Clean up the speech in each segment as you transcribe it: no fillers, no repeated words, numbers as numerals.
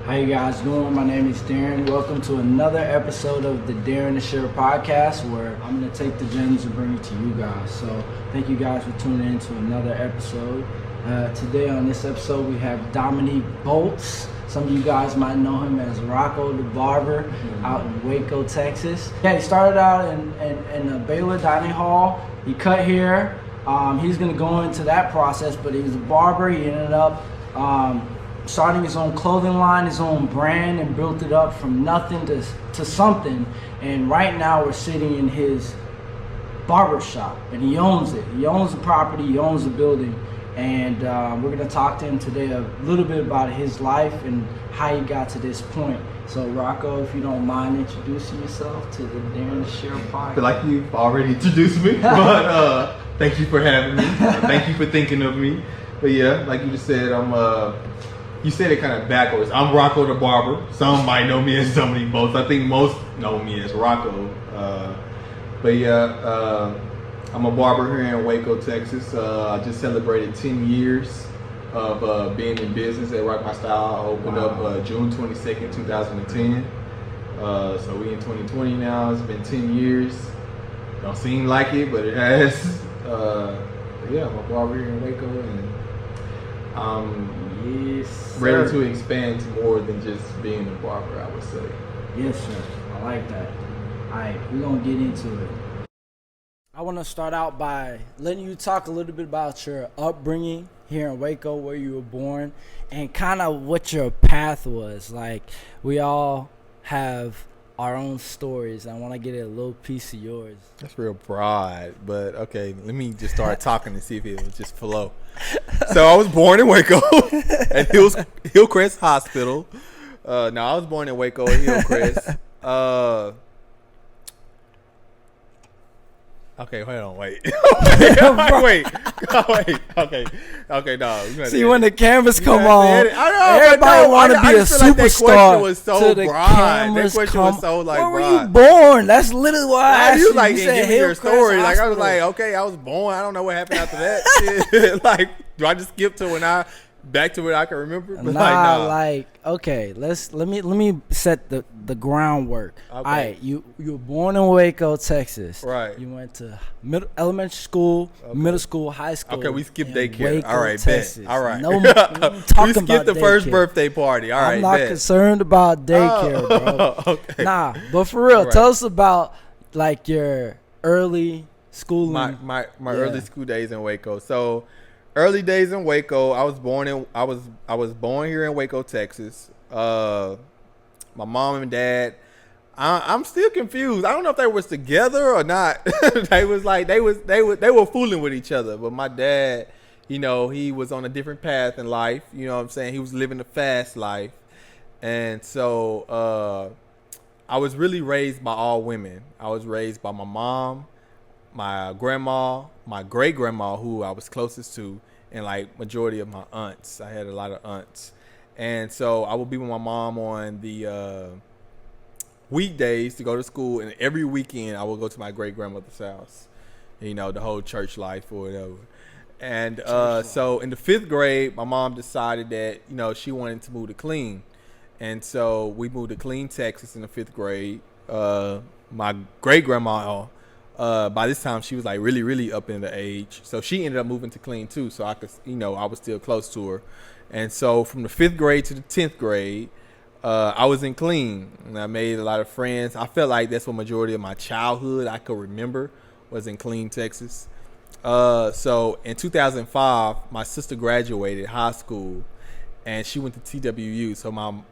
How you guys doing? My name is Darren. Welcome to another episode of the Darren and Share podcast, where I'm going to take the gems and bring it to you guys. So thank you guys for tuning in to another episode. Today on this episode we have Dominique Bolts. Some of you guys might know him as Rocko the Barber out in Waco, Texas. Yeah, he started out in a Baylor dining hall. He cut hair. He's going to go into that process, but he was a barber. He ended up starting his own clothing line, his own brand, and built it up from nothing to something. And right now we're sitting in his barbershop, and he owns it. He owns the property, he owns the building. And we're going to talk to him today a little bit about his life and how he got to this point. So Rocko, if you don't mind introducing yourself to the Darren Share podcast. I feel like you've already introduced me, but thank you for having me. Thank you for thinking of me. But yeah, like you just said, you said it kind of backwards. I'm Rocko the Barber. Some might know me as Dominique Bolts. I think most know me as Rocko. But yeah, I'm a barber here in Waco, Texas. I just celebrated 10 years of being in business at Rocko My Style. I opened up June 22nd, 2010. So we in 2020 now. It's been 10 years. Don't seem like it, but it has. Yeah, I'm a barber here in Waco, and Yes, ready to expand to more than just being a barber, I would say. Yes, sir. I like that. All right, we're going to get into it. I want to start out by letting you talk a little bit about your upbringing here in Waco, where you were born, and kind of what your path was. Like, we all have our own stories. I want to get a little piece of yours. That's real broad, but okay, let me just start talking and see if it will just flow. So I was born in Waco at Hillcrest Hospital. No, I was born in Waco at Hillcrest. Okay, hold on, wait. wait. Okay, no. See, when the cameras come on, I know, everybody want to be a superstar. That question was so till the broad. cameras That question was so Where were broad. you born? That's literally why I asked You you. like You give said me your Hillcrest story. Like I was Hospital. like, okay, I was born. I don't know what happened after that. Like, do I just skip to back to what I can remember? But Okay, let me set the groundwork. Okay. All right, you were born in Waco, Texas. Right. You went to elementary school, middle school, high school. Okay, we skipped in daycare. Waco, All right, Texas. bet. All right. No, we ain't talking we skipped about the first daycare. birthday party. All right, I'm not bet. concerned about daycare, bro. Okay. Nah, but for real, Right. tell us about like your early schooling. My early school days in Waco. So, early days in Waco, I was born here in Waco, Texas. My mom and dad, I'm still confused. I don't know if they was together or not. they were fooling with each other. But my dad, he was on a different path in life. You know what I'm saying? He was living a fast life. And so I was really raised by all women. I was raised by my mom, my grandma, my great grandma, who I was closest to, and like majority of my aunts. I had a lot of aunts. And so I would be with my mom on the weekdays to go to school, and every weekend I would go to my great grandmother's house. The whole church life or whatever. And so in the 5th grade, my mom decided that she wanted to move to Clean, and so we moved to Clean, Texas in the 5th grade. My great grandma By this time, she was like really, really up in the age. So she ended up moving to Clean too. So I could, I was still close to her. And so from the 5th grade to the 10th grade, I was in Clean, and I made a lot of friends. I felt like that's what majority of my childhood I could remember was in Clean, Texas. So in 2005, my sister graduated high school, and she went to TWU. So my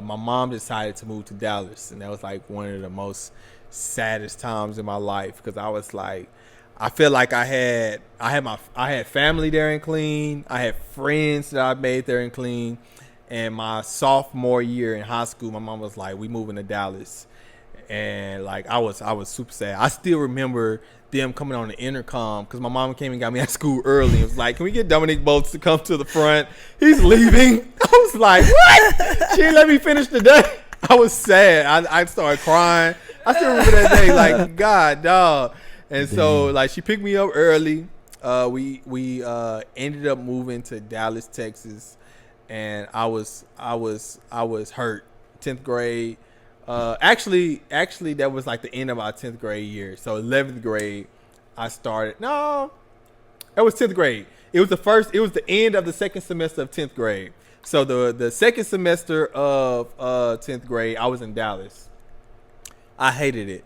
mom decided to move to Dallas, and that was like one of the most saddest times in my life, because I was like, I feel like I had family there in Clean. I had friends that I made there in Clean. And my sophomore year in high school, my mom was like, "We moving to Dallas," and like I was super sad. I still remember them coming on the intercom because my mom came and got me at school early. It was like, "Can we get Dominic Bolts to come to the front? He's leaving." I was like, "What?" She didn't let me finish the day. I was sad. I started crying. I still remember that day. Like, God, dog. And so like she picked me up early. We ended up moving to Dallas, Texas. And I was hurt. 10th grade. Actually, that was like the end of our 10th grade year. So 11th grade, I started. No, it was 10th grade. It was the end of the second semester of 10th grade. So the second semester of 10th grade, I was in Dallas. I hated it.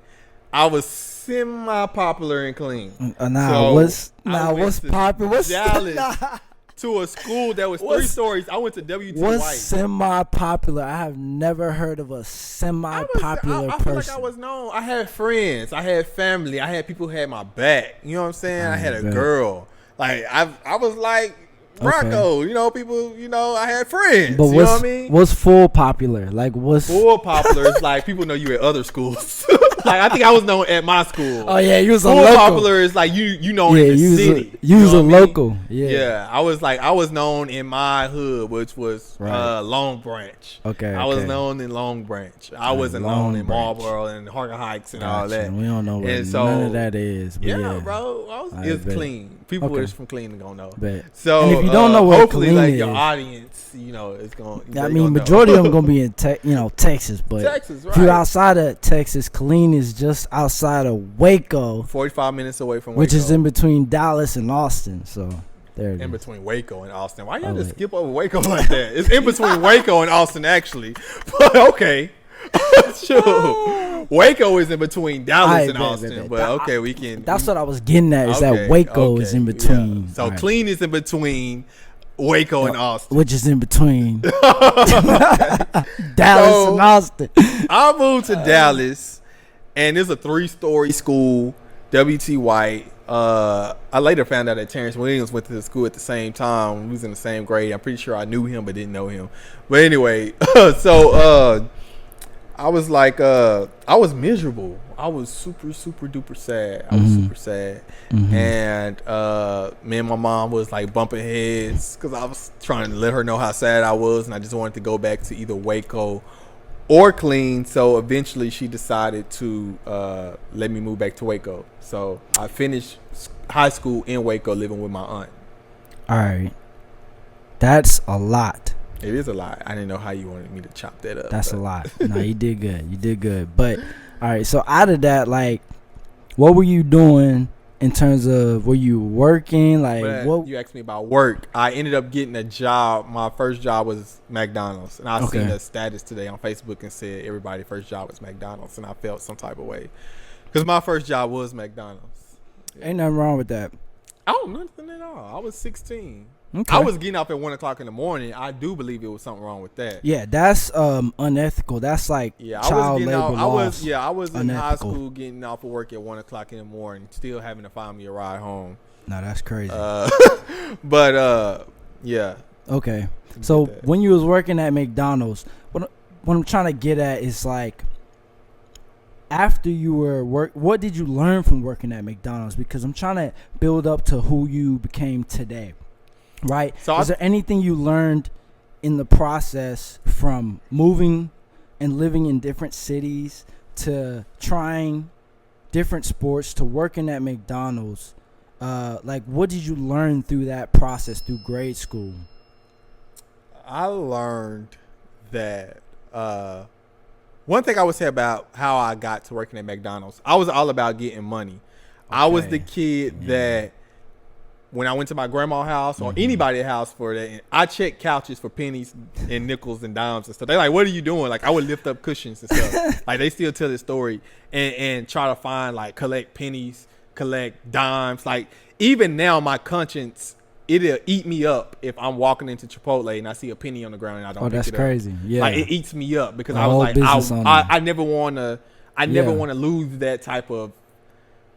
I was semi-popular and clean. What's popular? What's Dallas? To a school that was 3 stories. I went to W.T. White. What's semi-popular? I have never heard of a semi-popular I person. feel like I was known. I had friends. I had family. I had people who had my back. You know what I'm saying? I had a girl. Like I was like Rocko. People. I had friends. But you know what I mean? What's full popular? Like what's full popular? Is like people know you at other schools. Like I think I was known at my school. Oh yeah, you was full a local. Popular is like you know in the city. You was a local. Yeah. I was known in my hood, which was Long Branch. Okay. I was known in Long Branch. I wasn't known in Marlboro and Harker Heights and all that. We don't know what none of that is. Yeah, bro. It's clean. People who is from Clean gonna know. So and if you don't know what hopefully clean like is, your audience, is going. I mean, majority of them gonna be in Texas, but Texas, right. If you're outside of Texas, Clean is just outside of Waco, 45 minutes away from Waco, which is in between Dallas and Austin. So there it in is. Between Waco and Austin. Why y'all just skip over Waco like that? It's in between Waco and Austin, actually. But okay, sure. Waco is in between Dallas and Austin, but okay, we can. That's what I was getting at. Is that Waco is in between? Yeah. So Clean is in between Waco and Austin, which is in between Dallas and Austin. I moved to Dallas, and it's a 3-story school, W.T. White. I later found out that Terrence Williams went to the school at the same time. We was in the same grade. I'm pretty sure I knew him, but didn't know him. But anyway, so I was like, I was miserable. I was super, super duper sad. I was super sad. And me and my mom was like bumping heads because I was trying to let her know how sad I was. And I just wanted to go back to either Waco or Clean. So eventually she decided to let me move back to Waco. So I finished high school in Waco living with my aunt. All right. That's a lot. It is a lot. I didn't know how you wanted me to chop that up. That's a lot. No, you did good. You did good. But all right, so out of that, like, what were you doing in terms of, were you working? Like, what? You asked me about work. I ended up getting a job. My first job was McDonald's, and I seen a status today on Facebook and said everybody's first job was McDonald's, and I felt some type of way because my first job was McDonald's. Yeah. Ain't nothing wrong with that. Oh, nothing at all. I was 16. Okay. I was getting up at 1 o'clock in the morning. I do believe it was something wrong with that. Yeah, that's unethical. That's like child labor laws. I was in high school getting off of work at 1 o'clock in the morning, still having to find me a ride home. No, that's crazy. But yeah. Okay. So when you was working at McDonald's, what I'm trying to get at is like, after you were what did you learn from working at McDonald's? Because I'm trying to build up to who you became today. Right. So is there anything you learned in the process from moving and living in different cities to trying different sports to working at McDonald's? Like, what did you learn through that process through grade school? I learned that one thing I would say about how I got to working at McDonald's, I was all about getting money. I was the kid that when I went to my grandma's house or anybody's house for that, I checked couches for pennies and nickels and dimes and stuff. They're like, what are you doing? Like, I would lift up cushions and stuff. Like, they still tell this story and try to find, like, collect pennies, collect dimes. Like, even now, my conscience, it'll eat me up if I'm walking into Chipotle and I see a penny on the ground and I don't pick it up. Oh, that's crazy. Yeah. Like, it eats me up because I was like, I never want to lose that type of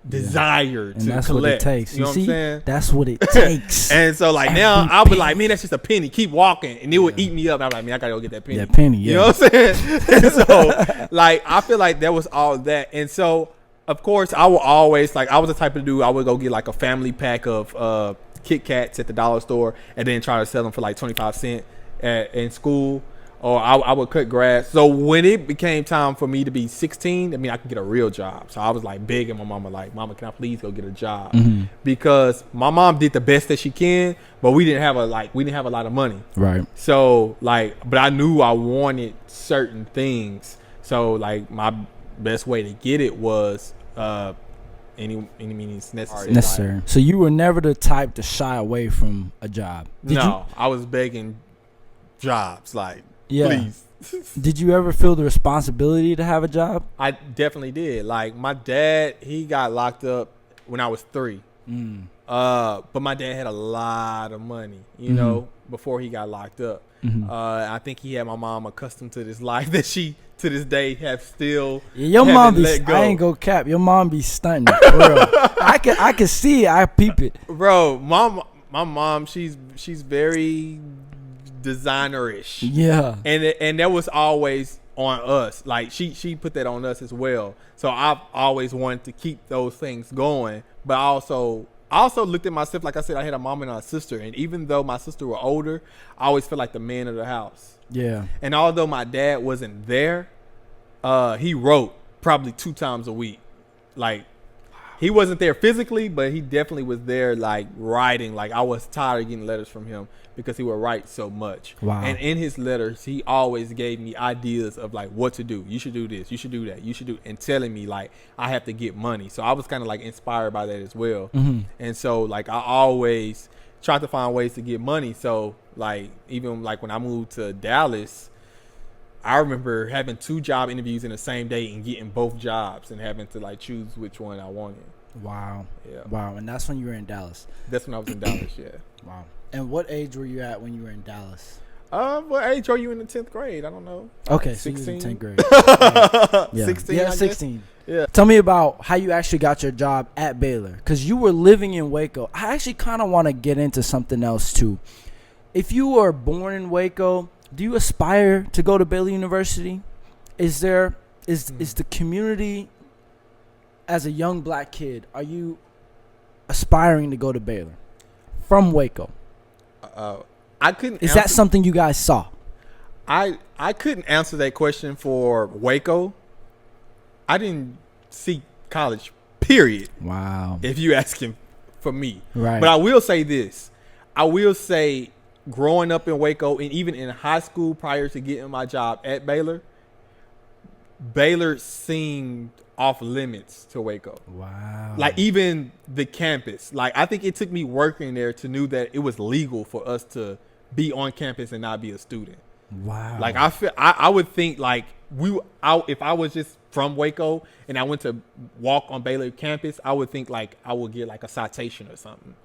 desire to that's collect. What it takes. You know what I'm saying? That's what it takes. And so like now I'll be like, man, that's just a penny. Keep walking, and it would eat me up. I'm like, man, I gotta go get that penny. That penny, You know what I'm saying? And so like I feel like there was all that, and so of course I will always I was the type of dude I would go get like a family pack of Kit Kats at the dollar store, and then try to sell them for like 25 cents in school. Or I would cut grass. So when it became time for me to be 16, I mean, I could get a real job. So I was like begging my mama, like, Mama, can I please go get a job? Because my mom did the best that she can, but we didn't have a lot of money. Right. So but I knew I wanted certain things. So like my best way to get it was any means necessary. So you were never the type to shy away from a job. I was begging jobs please. Did you ever feel the responsibility to have a job? I definitely did. Like my dad, he got locked up when I was 3. But my dad had a lot of money, you know, before he got locked up. I think he had my mom accustomed to this life that she to this day have still. Your mom be. I ain't go cap. Your mom be stunting. Bro. I can see it. I peep it. Bro, my mom, she's very designerish. Yeah. And that was always on us. Like she put that on us as well. So I've always wanted to keep those things going. But I also looked at myself, like I said, I had a mom and a sister. And even though my sister were older, I always felt like the man of the house. Yeah. And although my dad wasn't there, he wrote probably 2 times a week. Like he wasn't there physically, but he definitely was there like writing. Like I was tired of getting letters from him because he would write so much. Wow. And in his letters, he always gave me ideas of like what to do. You should do this. You should do that. You should do, and telling me like I have to get money. So I was kind of like inspired by that as well. And so like I always tried to find ways to get money. So like even like when I moved to Dallas, I remember having 2 job interviews in the same day and getting both jobs and having to like choose which one I wanted. Wow. Yeah. Wow. And that's when you were in Dallas. That's when I was in Dallas. Yeah. Wow. And what age were you at when you were in Dallas? What age are you in the 10th grade? I don't know. Okay, 16? so you was in 10th grade. Yeah. 16. Yeah, 16. Yeah. Tell me about how you actually got your job at Baylor, because you were living in Waco. I actually kind of want to get into something else too. If you were born in Waco, do you aspire to go to Baylor University? Is the community, as a young black kid, are you aspiring to go to Baylor from Waco? I couldn't. Is that something you guys saw? I couldn't answer that question for Waco. I didn't see college, period. Wow. If you asking for me. Right. But I will say this. I will say growing up in Waco and even in high school prior to getting my job at Baylor, Baylor seemed off limits to Waco. Wow. Like even the campus. Like I think it took me working there to know that it was legal for us to be on campus and not be a student. Wow. Like I would think like if I was just from Waco and I went to walk on Baylor campus, I would think like I would get like a citation or something.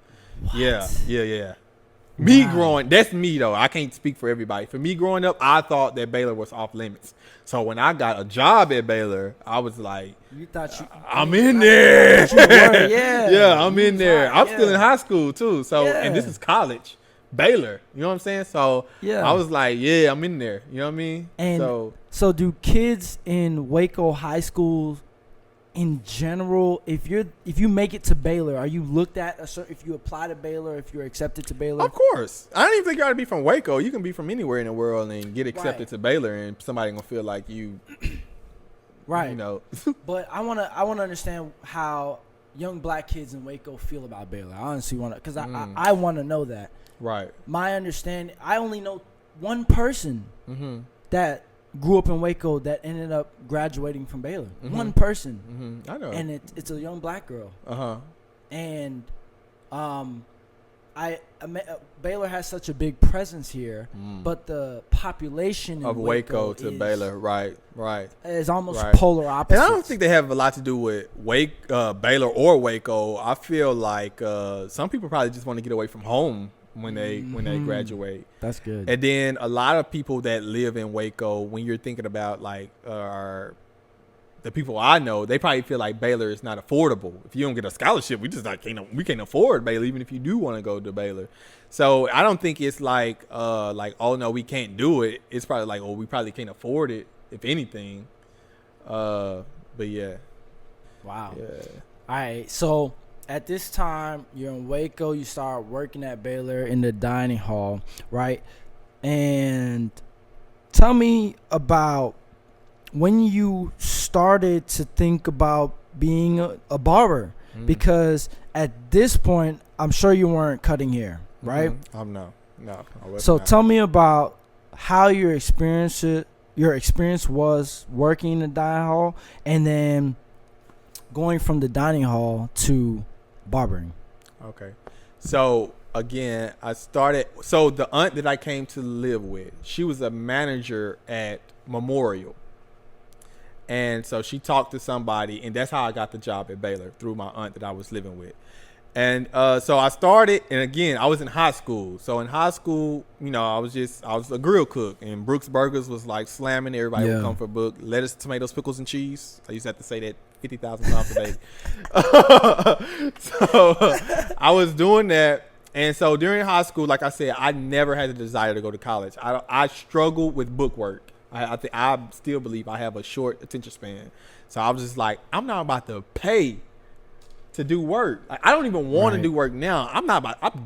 What? Yeah. Me growing, that's me though. I can't speak for everybody. For me growing up, I thought that Baylor was off limits. So when I got a job at Baylor, I was like, you thought I'm in there. Yeah, I'm in there. I'm still in high school too. So and this Yeah. is college, Baylor. You know what I'm saying? So Yeah. I was like, yeah, I'm in there. You know what I mean? And so do kids in Waco high schools in general, if you make it to Baylor, are you looked at if you apply to Baylor, if you're accepted to Baylor? Of course. I don't even think you got to be from Waco. You can be from anywhere in the world and get accepted to Baylor, and somebody gonna feel like you. Right. You know. But I wanna understand how young black kids in Waco feel about Baylor. I honestly wanna, because I wanna know that. Right. My understanding, I only know one person that grew up in Waco that ended up graduating from Baylor. One person. I know. And it's a young black girl. And Baylor has such a big presence here, but the population of in Waco to Baylor, right, is almost polar opposite. And I don't think they have a lot to do with Baylor or Waco. I feel like some people probably just want to get away from home when they graduate. That's good. And then a lot of people that live in Waco, when you're thinking about like the people I know, they probably feel like Baylor is not affordable. If you don't get a scholarship, we can't afford Baylor, even if you do want to go to Baylor. So I don't think it's like oh no, we can't do it. It's probably like, oh, we probably can't afford it, if anything. But yeah. Wow. Yeah. All right. So at this time, you're in Waco. You start working at Baylor in the dining hall, right? And tell me about when you started to think about being a barber, because at this point, I'm sure you weren't cutting hair, right? No, I wasn't. So tell me about how your experience was working in the dining hall, and then going from the dining hall to barbering. Okay, so again, I started. So the aunt that I came to live with, she was a manager at Memorial. And so she talked to somebody, and that's how I got the job at Baylor, through my aunt that I was living with. And so I started, and again, I was in high school. So in high school, I was a grill cook, and Brooks Burgers was like slamming. Everybody would come for book lettuce, tomatoes, pickles, and cheese. I used to have to say that 50,000 times a day. So I was doing that. And so during high school, like I said, I never had the desire to go to college. I struggled with bookwork. I still believe I have a short attention span. So I was just like, I'm not about to pay to do work. Like, I don't even want to do work now. I'm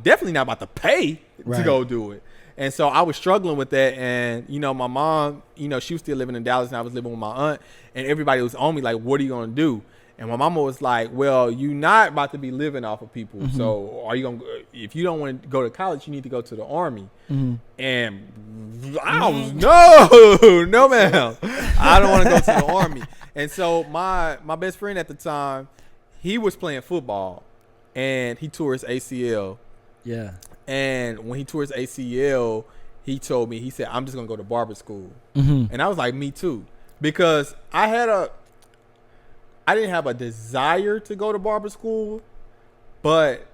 definitely not about to pay to go do it. And so I was struggling with that. And, my mom, she was still living in Dallas, and I was living with my aunt, and everybody was on me like, what are you going to do? And my mama was like, well, you're not about to be living off of people. So are you going to, if you don't want to go to college, you need to go to the Army. And I was, no, ma'am. I don't want to go to the Army. And so my best friend at the time, he was playing football, and he tore his ACL. Yeah. And when he tore his ACL, he told me, he said, I'm just going to go to barber school. And I was like, me too. Because I didn't have a desire to go to barber school, but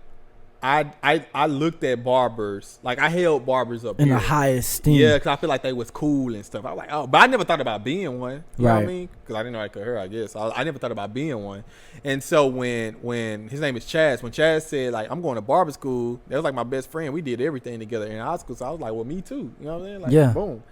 I looked at barbers, like I held barbers up in here the highest esteem. Yeah, because I feel like they was cool and stuff. I was like, oh, but I never thought about being one. You know what I mean? Because I didn't know I could hear, I guess. I never thought about being one. And so when his name is Chaz, when Chaz said, like, I'm going to barber school, that was like my best friend. We did everything together in high school. So I was like, well, me too. You know what I'm saying? Like, boom.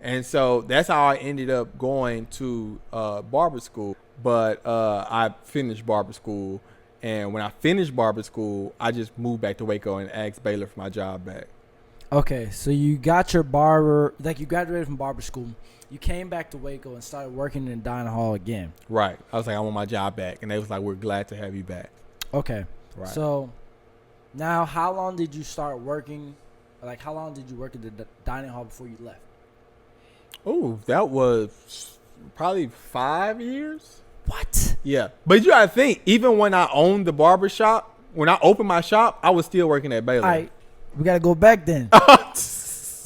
And so that's how I ended up going to barber school. But I finished barber school. And when I finished barber school, I just moved back to Waco and asked Baylor for my job back. Okay, so you got your barber, like you graduated from barber school. You came back to Waco and started working in the dining hall again. Right. I was like, I want my job back. And they was like, we're glad to have you back. Okay. Right. So now how long did you start working? Like, how long did you work at the dining hall before you left? Oh, that was probably 5 years. What? Yeah. But you gotta think, even when I owned the barbershop, when I opened my shop, I was still working at Baylor. All right. We got to go back then.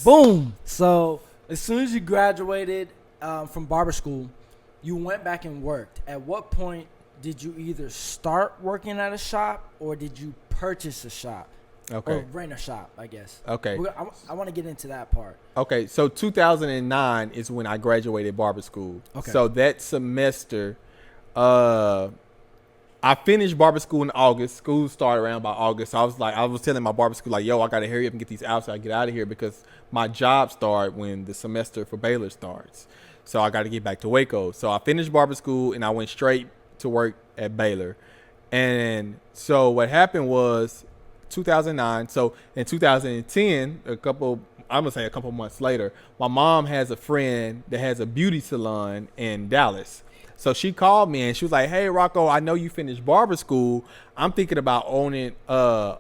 Boom. So as soon as you graduated from barber school, you went back and worked. At what point did you either start working at a shop or did you purchase a shop? Okay. Or rent a shop, I guess. Okay. I want to get into that part. Okay. So 2009 is when I graduated barber school. Okay. So that semester, I finished barber school in August. School started around by August. So I was telling my barber school, like, yo, I got to hurry up and get these out so I get out of here because my job starts when the semester for Baylor starts. So I got to get back to Waco. So I finished barber school and I went straight to work at Baylor. And so what happened was 2009. So in 2010, I'm going to say a couple months later, my mom has a friend that has a beauty salon in Dallas. So she called me and she was like, hey, Rocko, I know you finished barber school. I'm thinking about owning a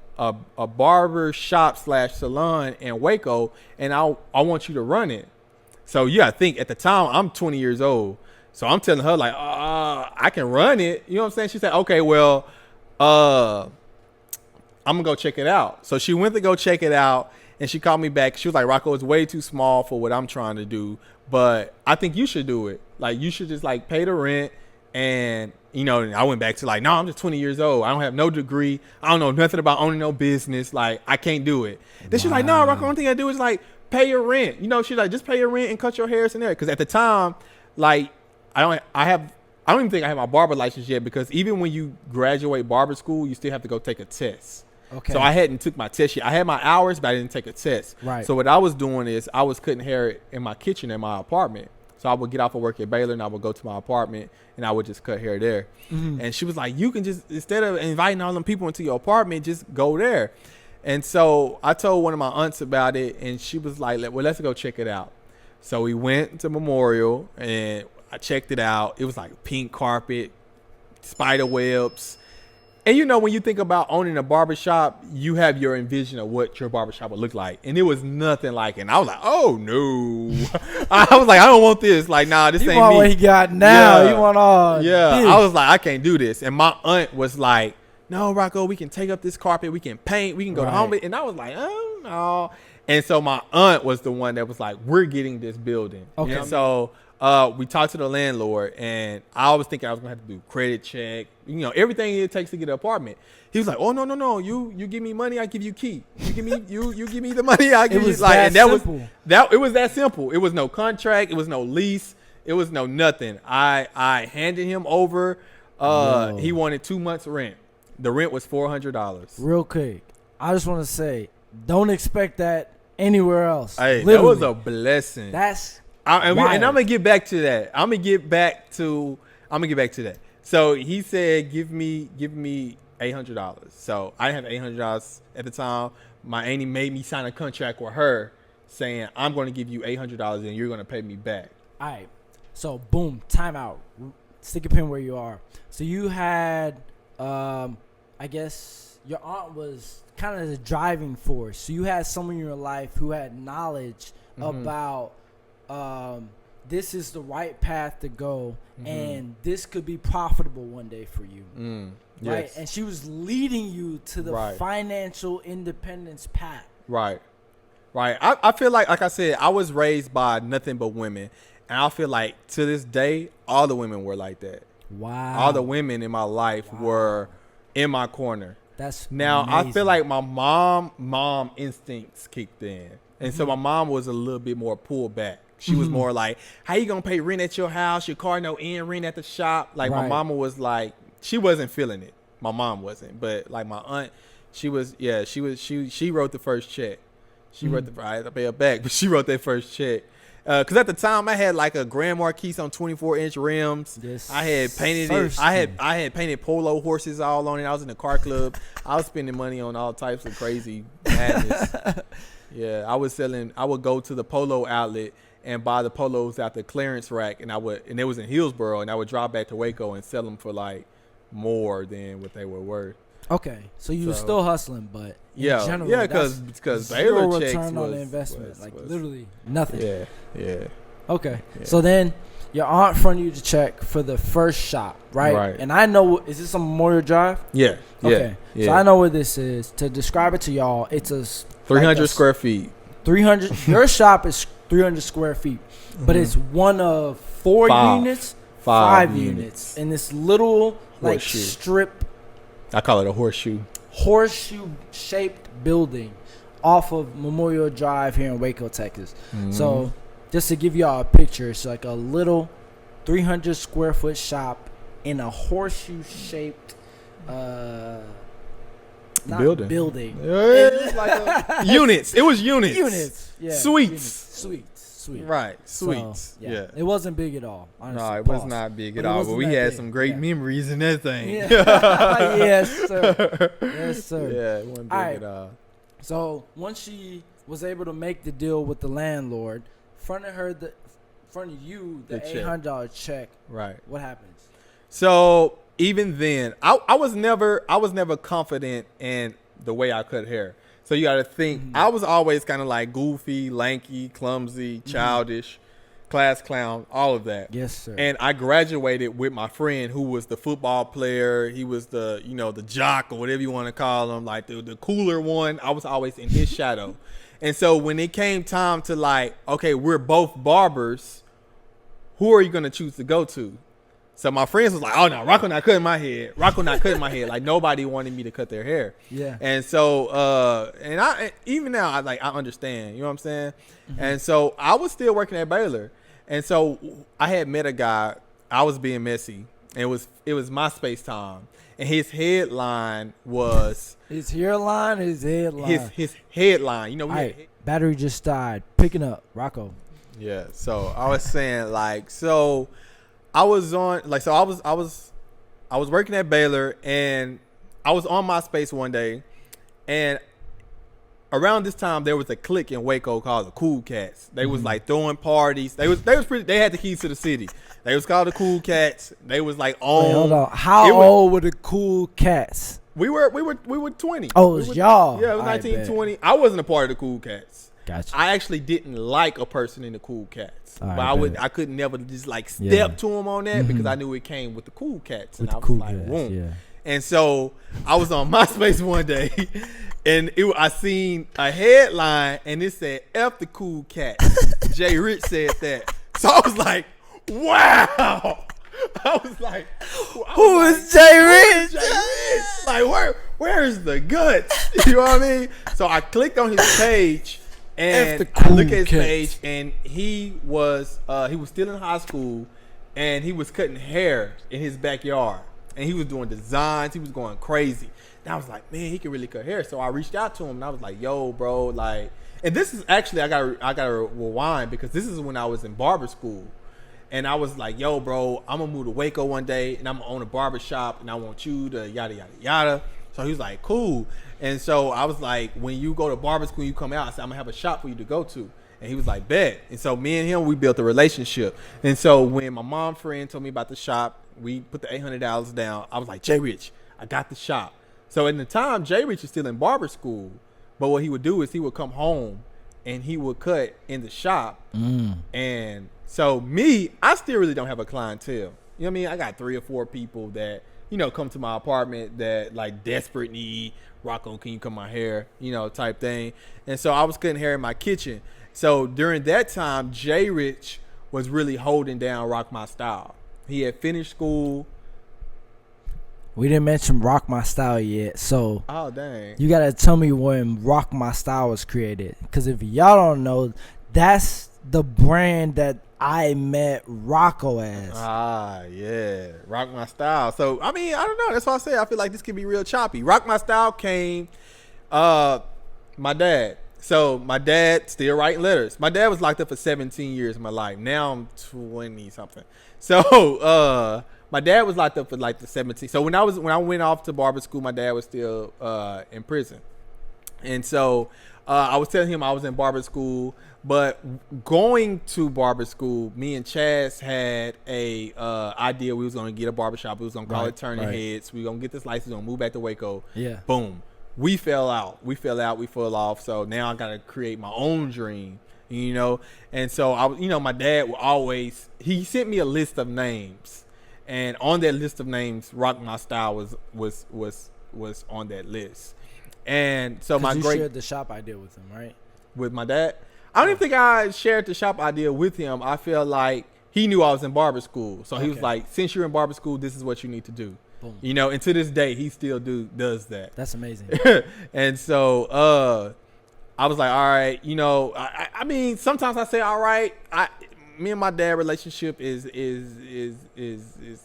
barber shop / salon in Waco, and I want you to run it. So you gotta think, at the time I'm 20 years old. So I'm telling her like, I can run it. You know what I'm saying? She said, okay, well, I'm gonna go check it out. So she went to go check it out, and she called me back. She was like, Rocko, it's way too small for what I'm trying to do, but I think you should do it. Like, you should just like pay the rent. And, you know, I went back to like, no, I'm just 20 years old. I don't have no degree. I don't know nothing about owning no business. Like, I can't do it. Then she's like, no, Rocko, the only thing I do is like pay your rent. You know, she's like, just pay your rent and cut your hair in there. Because at the time, like, I don't even think I have my barber license yet, because even when you graduate barber school, you still have to go take a test. Okay. So I hadn't took my test yet. I had my hours, but I didn't take a test. Right. So what I was doing is I was cutting hair in my kitchen in my apartment. So I would get off of work at Baylor and I would go to my apartment and I would just cut hair there. Mm-hmm. And she was like, you can just, instead of inviting all them people into your apartment, just go there. And so I told one of my aunts about it, and she was like, well, let's go check it out. So we went to Memorial and I checked it out. It was like pink carpet, spider webs. And you know, when you think about owning a barbershop, you have your envision of what your barbershop would look like. And it was nothing like it. And I was like, oh, no. I was like, I don't want this. Like, nah, this ain't me. You want what he got now. You want all Yeah. this. I was like, I can't do this. And my aunt was like, no, Rocko, we can take up this carpet. We can paint. We can go to home. And I was like, oh, no. And so my aunt was the one that was like, we're getting this building. Okay. And so we talked to the landlord, and I was thinking I was gonna have to do credit check, you know, everything it takes to get an apartment. He was like, "Oh no, you give me money, I give you key. You give me you give me the money, I give you." Like, and that simple. It was that simple. It was no contract, it was no lease, it was no nothing. I handed him over. He wanted 2 months rent. The rent was $400. Real quick, I just want to say, don't expect that anywhere else. Hey, literally. That was a blessing. And I'm gonna get back to that. I'm gonna get back to that. So he said, give me $800. So I didn't have $800 at the time. My auntie made me sign a contract with her saying, I'm going to give you $800 and you're going to pay me back. All right. So boom, time out. Stick a pin where you are. So you had, I guess your aunt was kind of the driving force. So you had someone in your life who had knowledge about this is the right path to go, and this could be profitable one day for you. Right? Yes. And she was leading you to the financial independence path. Right. I feel like I said, I was raised by nothing but women, and I feel like to this day, all the women were like that. Wow. All the women in my life were in my corner. That's now amazing. I feel like my mom instincts kicked in, and so my mom was a little bit more pulled back. She was more like, how you gonna pay rent at your house? Your car no end rent at the shop. Like my mama was like, she wasn't feeling it. My mom wasn't, but like my aunt, she wrote the first check. She wrote I had to pay her back, but she wrote that first check. Cause at the time I had like a Grand Marquis on 24-inch rims. Yes, I had painted it. I had painted polo horses all on it. I was in the car club. I was spending money on all types of crazy madness. Yeah, I would go to the polo outlet and buy the polos out the clearance rack, and it was in Hillsboro, and I would drive back to Waco and sell them for like more than what they were worth. Okay, so you were still hustling, but in general, because Baylor checks return on the investment, literally nothing. Yeah. Okay, so then your aunt fronted you the check for the first shop, right? Right. And I know, is this on Memorial Drive? Yeah. Okay, so I know what this is. To describe it to y'all, it's a 300 square feet. 300. Your shop is 300 square feet, but it's one of five units in this little strip. I call it a horseshoe shaped building off of Memorial Drive here in Waco, Texas. So just to give y'all a picture, it's like a little 300 square foot shop in a horseshoe shaped building. It was like units. It was units. Yeah. Suites. Right. Suites. So, yeah. It wasn't big at all. Honestly. No, it was not big at all. But we had some great memories in that thing. Yeah. Yes, sir. Yeah, it wasn't big at all. So once she was able to make the deal with the landlord, fronted you the $800 check. Right. What happens? So even then, I was never confident in the way I cut hair. So you got to think, I was always kind of like goofy, lanky, clumsy, childish. class clown, all of that. Yes, sir. And I graduated with my friend who was the football player. He was the, the jock or whatever you want to call him, like the cooler one. I was always in his shadow. And so when it came time to like, okay, we're both barbers, who are you going to choose to go to? So my friends was like, oh, no, Rocko not cutting my head. Rocko not cutting my head. Like, nobody wanted me to cut their hair. Yeah. And so, and I even now, I understand. You know what I'm saying? Mm-hmm. And so I was still working at Baylor. And so I had met a guy. I was being messy. And it was MySpace time. And his headline was... His hairline, his headline. His headline. We had, battery just died. Picking up. Rocko. Yeah. So I was saying, like, so... I was on I was working at Baylor, and I was on MySpace one day, and around this time there was a clique in Waco called the Cool Cats. They was like throwing parties. They had the keys to the city. They was called the Cool Cats. They was like on. Wait, hold on. How old were the Cool Cats? We were 20. Oh, it was y'all. Yeah, it was 1920. I wasn't a part of the Cool Cats. Gotcha. I actually didn't like a person in the Cool Cats, but I could never just like step to him on that because I knew it came with the Cool Cats, and I was like, boom. Yeah. And so I was on MySpace one day, and I seen a headline, and it said "F the Cool Cats." Jay Rich said that, so I was like, wow. I was like, who is Jay Rich? Like, where is the guts? You know what I mean? So I clicked on his page. And I look at his page, and he was still in high school, and he was cutting hair in his backyard, and he was doing designs. He was going crazy. And I was like, man, he can really cut hair. So I reached out to him, and I was like, yo, bro, like, and this is actually I gotta rewind because this is when I was in barber school, and I was like, yo, bro, I'm gonna move to Waco one day, and I'm gonna own a barbershop, and I want you to yada yada yada. So he was like, cool. And so I was like, when you go to barber school, you come out, I said, I'm going to have a shop for you to go to. And he was like, bet. And so me and him, we built a relationship. And so when my mom friend told me about the shop, we put the $800 down. I was like, Jay Rich, I got the shop. So in the time, Jay Rich is still in barber school. But what he would do is he would come home and he would cut in the shop. And so me, I still really don't have a clientele. You know what I mean? I got 3 or 4 people that, come to my apartment that like desperate need, Rocko, can you cut my hair, type thing. And so I was cutting hair in my kitchen. So during that time, Jay Rich was really holding down Rocko My Style. He had finished school. We didn't mention Rocko My Style yet. So oh dang, you got to tell me when Rocko My Style was created. Because if y'all don't know, that's the brand that I met Rocko as. Ah, yeah. Rocko My Style. So, I mean, I don't know. That's why I say I feel like this can be real choppy. Rocko My Style came, my dad. So, my dad still writing letters. My dad was locked up for 17 years of my life. Now I'm 20-something. So, my dad was locked up for like the 17. So, when I went off to barber school, my dad was still in prison. And so, I was telling him I was in barber school. But going to barber school, me and Chaz had a idea. We was going to get a barbershop. We was going to call it Turning Heads. We going to get this license. We're going to move back to Waco. Yeah. Boom. We fell out. We fell off. So now I got to create my own dream, And so, my dad would always, he sent me a list of names. And on that list of names, Rocko My Style was on that list. And so you shared the shop idea with him, right? With my dad? I don't even think I shared the shop idea with him. I feel like he knew I was in barber school. So he was like, since you're in barber school, this is what you need to do. Boom. And to this day, he still does that. That's amazing. And so I was like, all right, I mean, sometimes I say, all right, me and my dad relationship is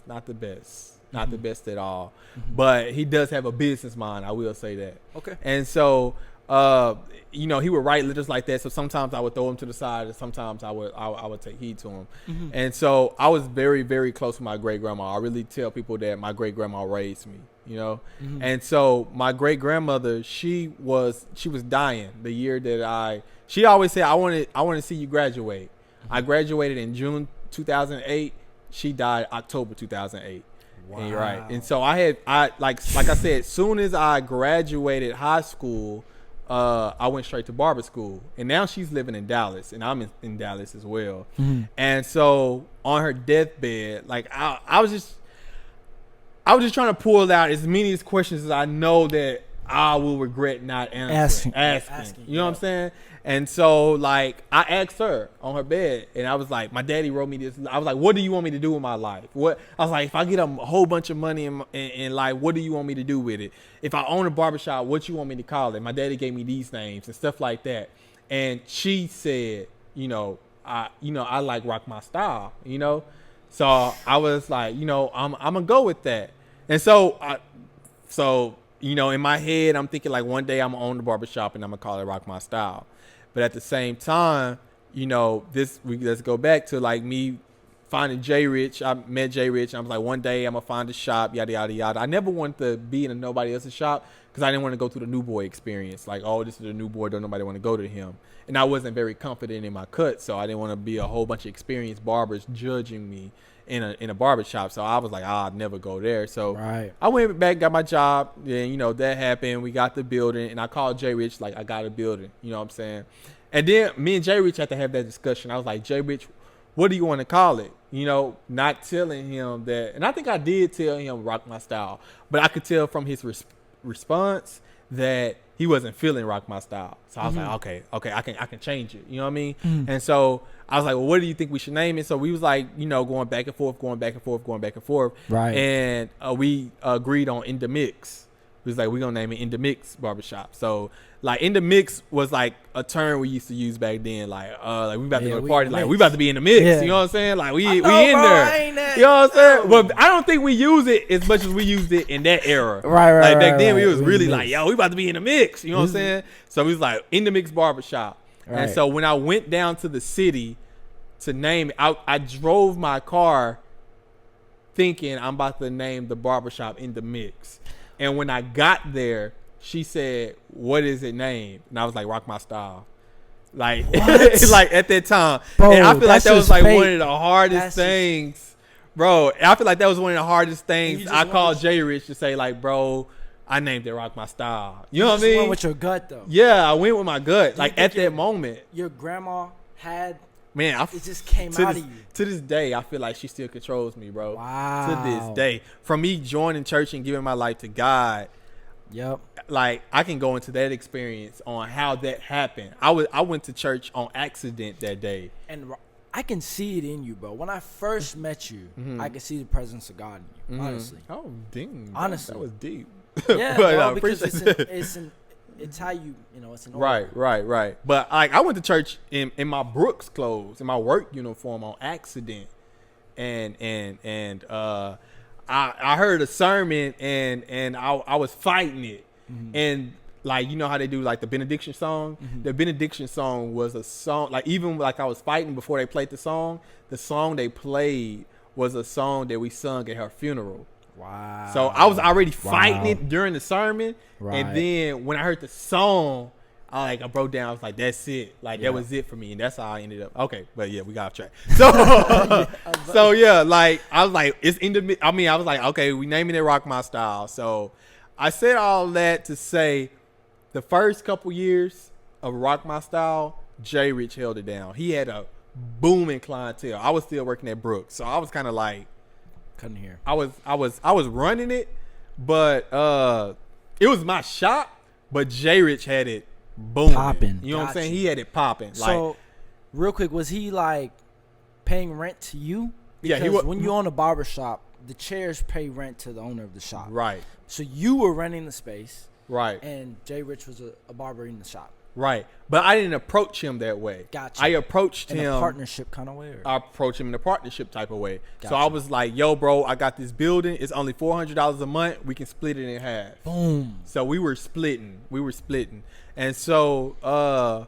not the best. Not the best at all. But he does have a business mind, I will say that. Okay. And so he would write letters like that. So sometimes I would throw him to the side, and sometimes I would take heed to him. And so I was very, very close with my great grandma. I really tell people that my great grandma raised me, And so my great grandmother, she was dying the year that she always said, I want to see you graduate. I graduated in June 2008. She died October 2008. Wow. And you're right. And so like I said, soon as I graduated high school, I went straight to barber school, and now she's living in Dallas, and I'm in Dallas as well. And so on her deathbed, like I was just trying to pull out as many questions as I know that I will regret not asking. You know what I'm saying? And so, like, I asked her on her bed, and I was like, my daddy wrote me this. I was like, what do you want me to do with my life? I was like, if I get a whole bunch of money in life, what do you want me to do with it? If I own a barbershop, what you want me to call it? My daddy gave me these names and stuff like that. And she said, I like Rock My Style, So I was like, I'm gonna go with that. And so in my head, I'm thinking like one day I'm gonna own the barbershop and I'm gonna call it Rock My Style. But at the same time, let's go back to like me finding J Rich. I met J Rich. And I was like, one day I'm gonna find a shop, yada yada yada. I never wanted to be in nobody else's shop because I didn't want to go through the new boy experience. Like, oh, this is the new boy, don't nobody want to go to him. And I wasn't very confident in my cut, so I didn't want to be a whole bunch of experienced barbers judging me in a barbershop. So I was like, I'd never go there. So I went back, got my job, and that happened. We got the building, and I called J Rich like, I got a building, you know what I'm saying? And then me and J Rich had to have that discussion. I was like, J Rich, what do you want to call it? Not telling him that, and I think I did tell him Rock My Style, but I could tell from his response that he wasn't feeling Rock My Style. So I was like, okay, I can change it. You know what I mean? And so I was like, well, what do you think we should name it? So we was like, going back and forth. Right. And we agreed on In the Mix. We was like, we're gonna name it In the Mix Barbershop. So like In the Mix was like a term we used to use back then. Like we about to go to a party. Like we about to be in the mix. Yeah. You know what I'm saying? Like we in there. You know what I'm saying? Well, I don't think we use it as much as we used it in that era. Right. Like back then we was really like, yo, we about to be in the mix. You know what I'm saying? So we was like In the Mix Barbershop. Right. And so when I went down to the city to name it, I drove my car thinking I'm about to name the barbershop In the Mix. And when I got there, she said, what is it named? And I was like, Rock My Style. Like, like at that time. Bro, and I feel like that was like one of the hardest things. Bro, I feel like that was one of the hardest things. I called J Rich to say, like, bro, I named it Rock My Style. You know what I mean? You went with your gut, though. Yeah, I went with my gut. Like, at that moment. Your grandma had... Man, it just came out of you. To this day, I feel like she still controls me, bro. Wow. To this day. From me joining church and giving my life to God. Yep. Like, I can go into that experience on how that happened. I went to church on accident that day. And I can see it in you, bro. When I first met you, I could see the presence of God in you, honestly. Oh, dang. Honestly. That was deep. Yeah, but bro, because it's how it's an order. Right. But I went to church in my Brooks clothes, in my work uniform on accident. And I heard a sermon and I was fighting it. And like, how they do like the benediction song? The benediction song was a song, like even like I was fighting before they played the song they played was a song that we sung at her funeral. Wow. So I was already fighting it during the sermon. Right. And then when I heard the song, I broke down. I was like, that's it. Like, that was it for me. And that's how I ended up. Okay. But yeah, we got off track. So, yeah, like, I was like, it's in the, I was like, okay, we naming it Rock My Style. So I said all that to say the first couple years of Rock My Style, J Rich held it down. He had a booming clientele. I was still working at Brooks. So I was kind of like, couldn't hear. I was running it, but it was my shop, but J Rich had it booming. Popping. You know what I'm saying? He had it popping. So, real quick, was he like paying rent to you? Because he was. When you own a barbershop, the chairs pay rent to the owner of the shop. Right. So you were renting the space. Right. And J Rich was a barber in the shop. Right. But I didn't approach him that way. Gotcha. I approached him in a partnership kind of way. I approached him in a partnership type of way. Gotcha. So I was like, yo, bro, I got this building. It's only $400 a month. We can split it in half. Boom. So we were splitting. And so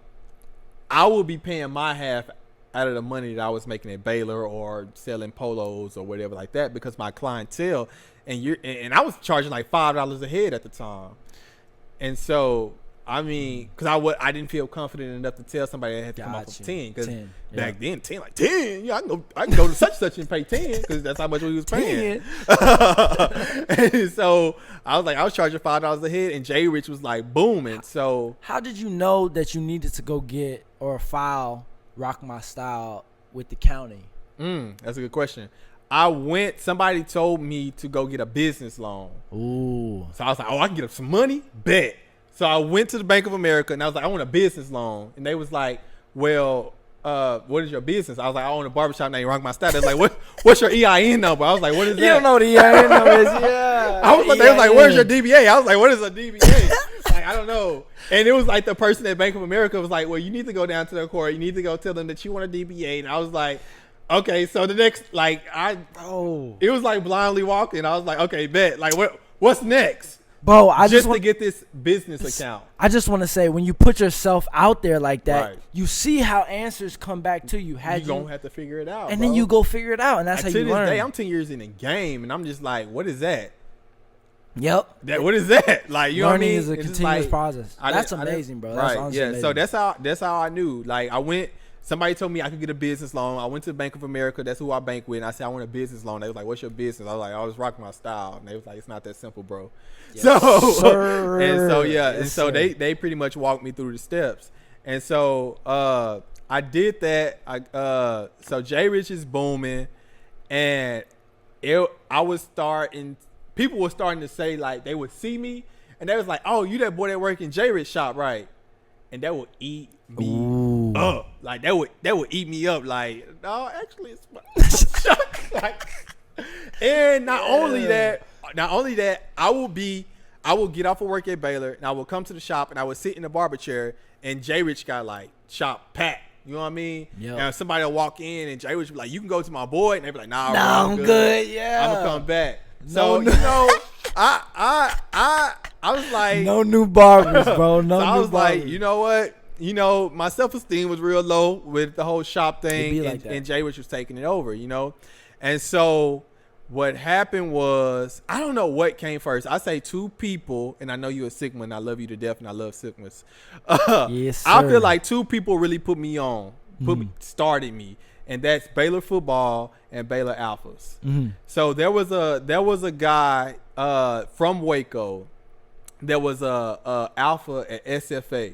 I would be paying my half out of the money that I was making at Baylor or selling polos or whatever like that because my clientele and I was charging like $5 a head at the time. And so I mean, because I didn't feel confident enough to tell somebody I had to come off of 10. Because back then, 10, like 10, yeah, I can go to such and pay 10 because that's how much we was paying. And so I was charging $5 a head, and J Rich was like booming. So how did you know that you needed to go get or file Rocko My Style with the county? That's a good question. Somebody told me to go get a business loan. Ooh. So I was like, I can get up some money? Bet. So I went to the Bank of America, and I was like, I want a business loan. And they was like, well, what is your business? I was like, I own a barbershop named Rocko My Style. They was like, what's your EIN number? I was like, what is that? You don't know what the EIN number is? Yeah. They was like, where's your DBA? I was like, what is a DBA? Like, I don't know. And it was like the person at Bank of America was like, well, you need to go down to the court. You need to go tell them that you want a DBA. And I was like, okay. So the next, it was like blindly walking. I was like, okay, bet. Like, what's next? Bro, to get this business account. I just want to say, when you put yourself out there like that, right, you see how answers come back to you. You're going to have to figure it out, and then you go figure it out, and that's how you learn. To this day, I'm 10 years in the game, and I'm just like, what is that? Yep. What is that? Like, you know what I mean? Learning is a continuous process. That's amazing, bro. That's right. Yeah. amazing. So that's how I knew. Like, somebody told me I could get a business loan. I went to Bank of America. That's who I bank with. And I said, I want a business loan. They was like, what's your business? I was like, I was Rocko My Style. And they was like, it's not that simple, bro. Yes, sir. And so, yeah. Yes, and so sir. they pretty much walked me through the steps. And so I did that. So J Rich is booming. And people were starting to say, like, they would see me. And they was like, oh, you that boy that work in J Rich shop, right? And that would eat me up. Like, that would eat me up. Like, no, actually, it's my shop. Like, and not only that, I will get off of work at Baylor, and I will come to the shop, and I would sit in the barber chair, and J Rich got like shop packed. You know what I mean? Yep. And somebody will walk in, and J Rich would be like, you can go to my boy, and they be like, nah, I'm good. Yeah, I'm gonna come back. So you know, I was like, no new barbers, bro. No, so I was barbers. like, you know what? You know, my self-esteem was real low with the whole shop thing, and J Rich was taking it over, you know? And so what happened was, I don't know what came first. I say two people, and I know you're a Sigma, and I love you to death, and I love Sigmas. Yes, sir. I feel like two people really put me on, started me, and that's Baylor football and Baylor Alphas. Mm-hmm. So there was a guy from Waco that was a alpha at SFA,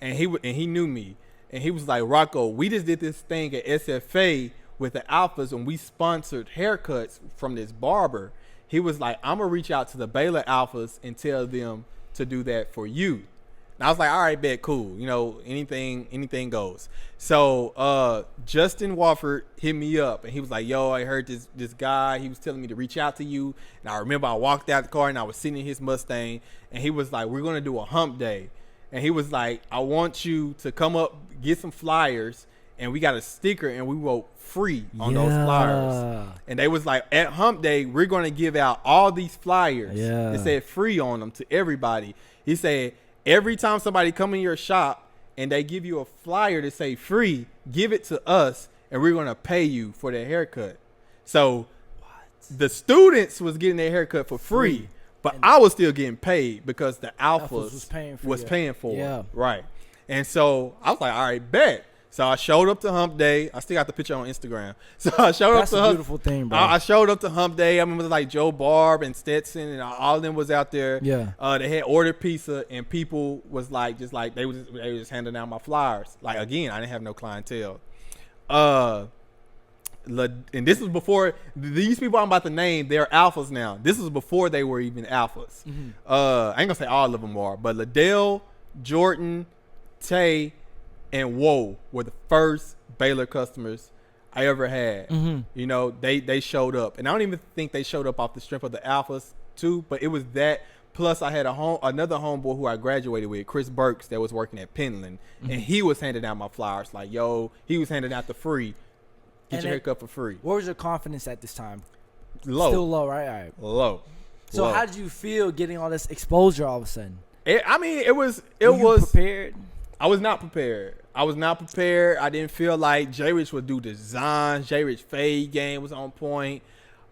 and he knew me, and he was like, Rocko, we just did this thing at SFA with the alphas, and we sponsored haircuts from this barber. He was like, I'm gonna reach out to the Baylor alphas and tell them to do that for you. And I was like, all right, bet, cool. You know, anything goes. So Justin Wofford hit me up, and he was like, yo, I heard this guy, he was telling me to reach out to you. And I remember I walked out the car, and I was sitting in his Mustang, and he was like, we're gonna do a hump day. And he was like, I want you to come up, get some flyers, and we got a sticker, and we wrote free on those flyers. And they was like, at hump day, we're going to give out all these flyers. Yeah. It said free on them to everybody. He said, every time somebody come in your shop and they give you a flyer to say free, give it to us, and we're going to pay you for their haircut. So the students was getting their haircut for free. But I was still getting paid because the alphas was paying for it. Right. And so I was like, all right, bet. So I showed up to hump day. I still got the picture on Instagram. So I showed up to That's a beautiful thing, bro. I showed up to hump day. I remember like Joe Barb and Stetson and all of them was out there. Yeah. They had ordered pizza, and people was like, they were just handing out my flyers. Like, again, I didn't have no clientele. And this was before these people I'm about to name, they're alphas now. This was before they were even alphas. I ain't gonna say all of them are, but Liddell, Jordan, Tay, and Woe were the first Baylor customers I ever had. You know, they showed up, and I don't even think they showed up off the strength of the alphas too, but it was that. Plus, I had another homeboy who I graduated with, Chris Burks, that was working at Penland, and he was handing out my flyers. Like, yo, he was handing out the free. Get your haircut for free. What was your confidence at this time? Low. Still low, right? All right. Low. So how did you feel getting all this exposure all of a sudden? It was prepared? I was not prepared. I didn't feel like J Rich would do designs. J Rich fade game was on point.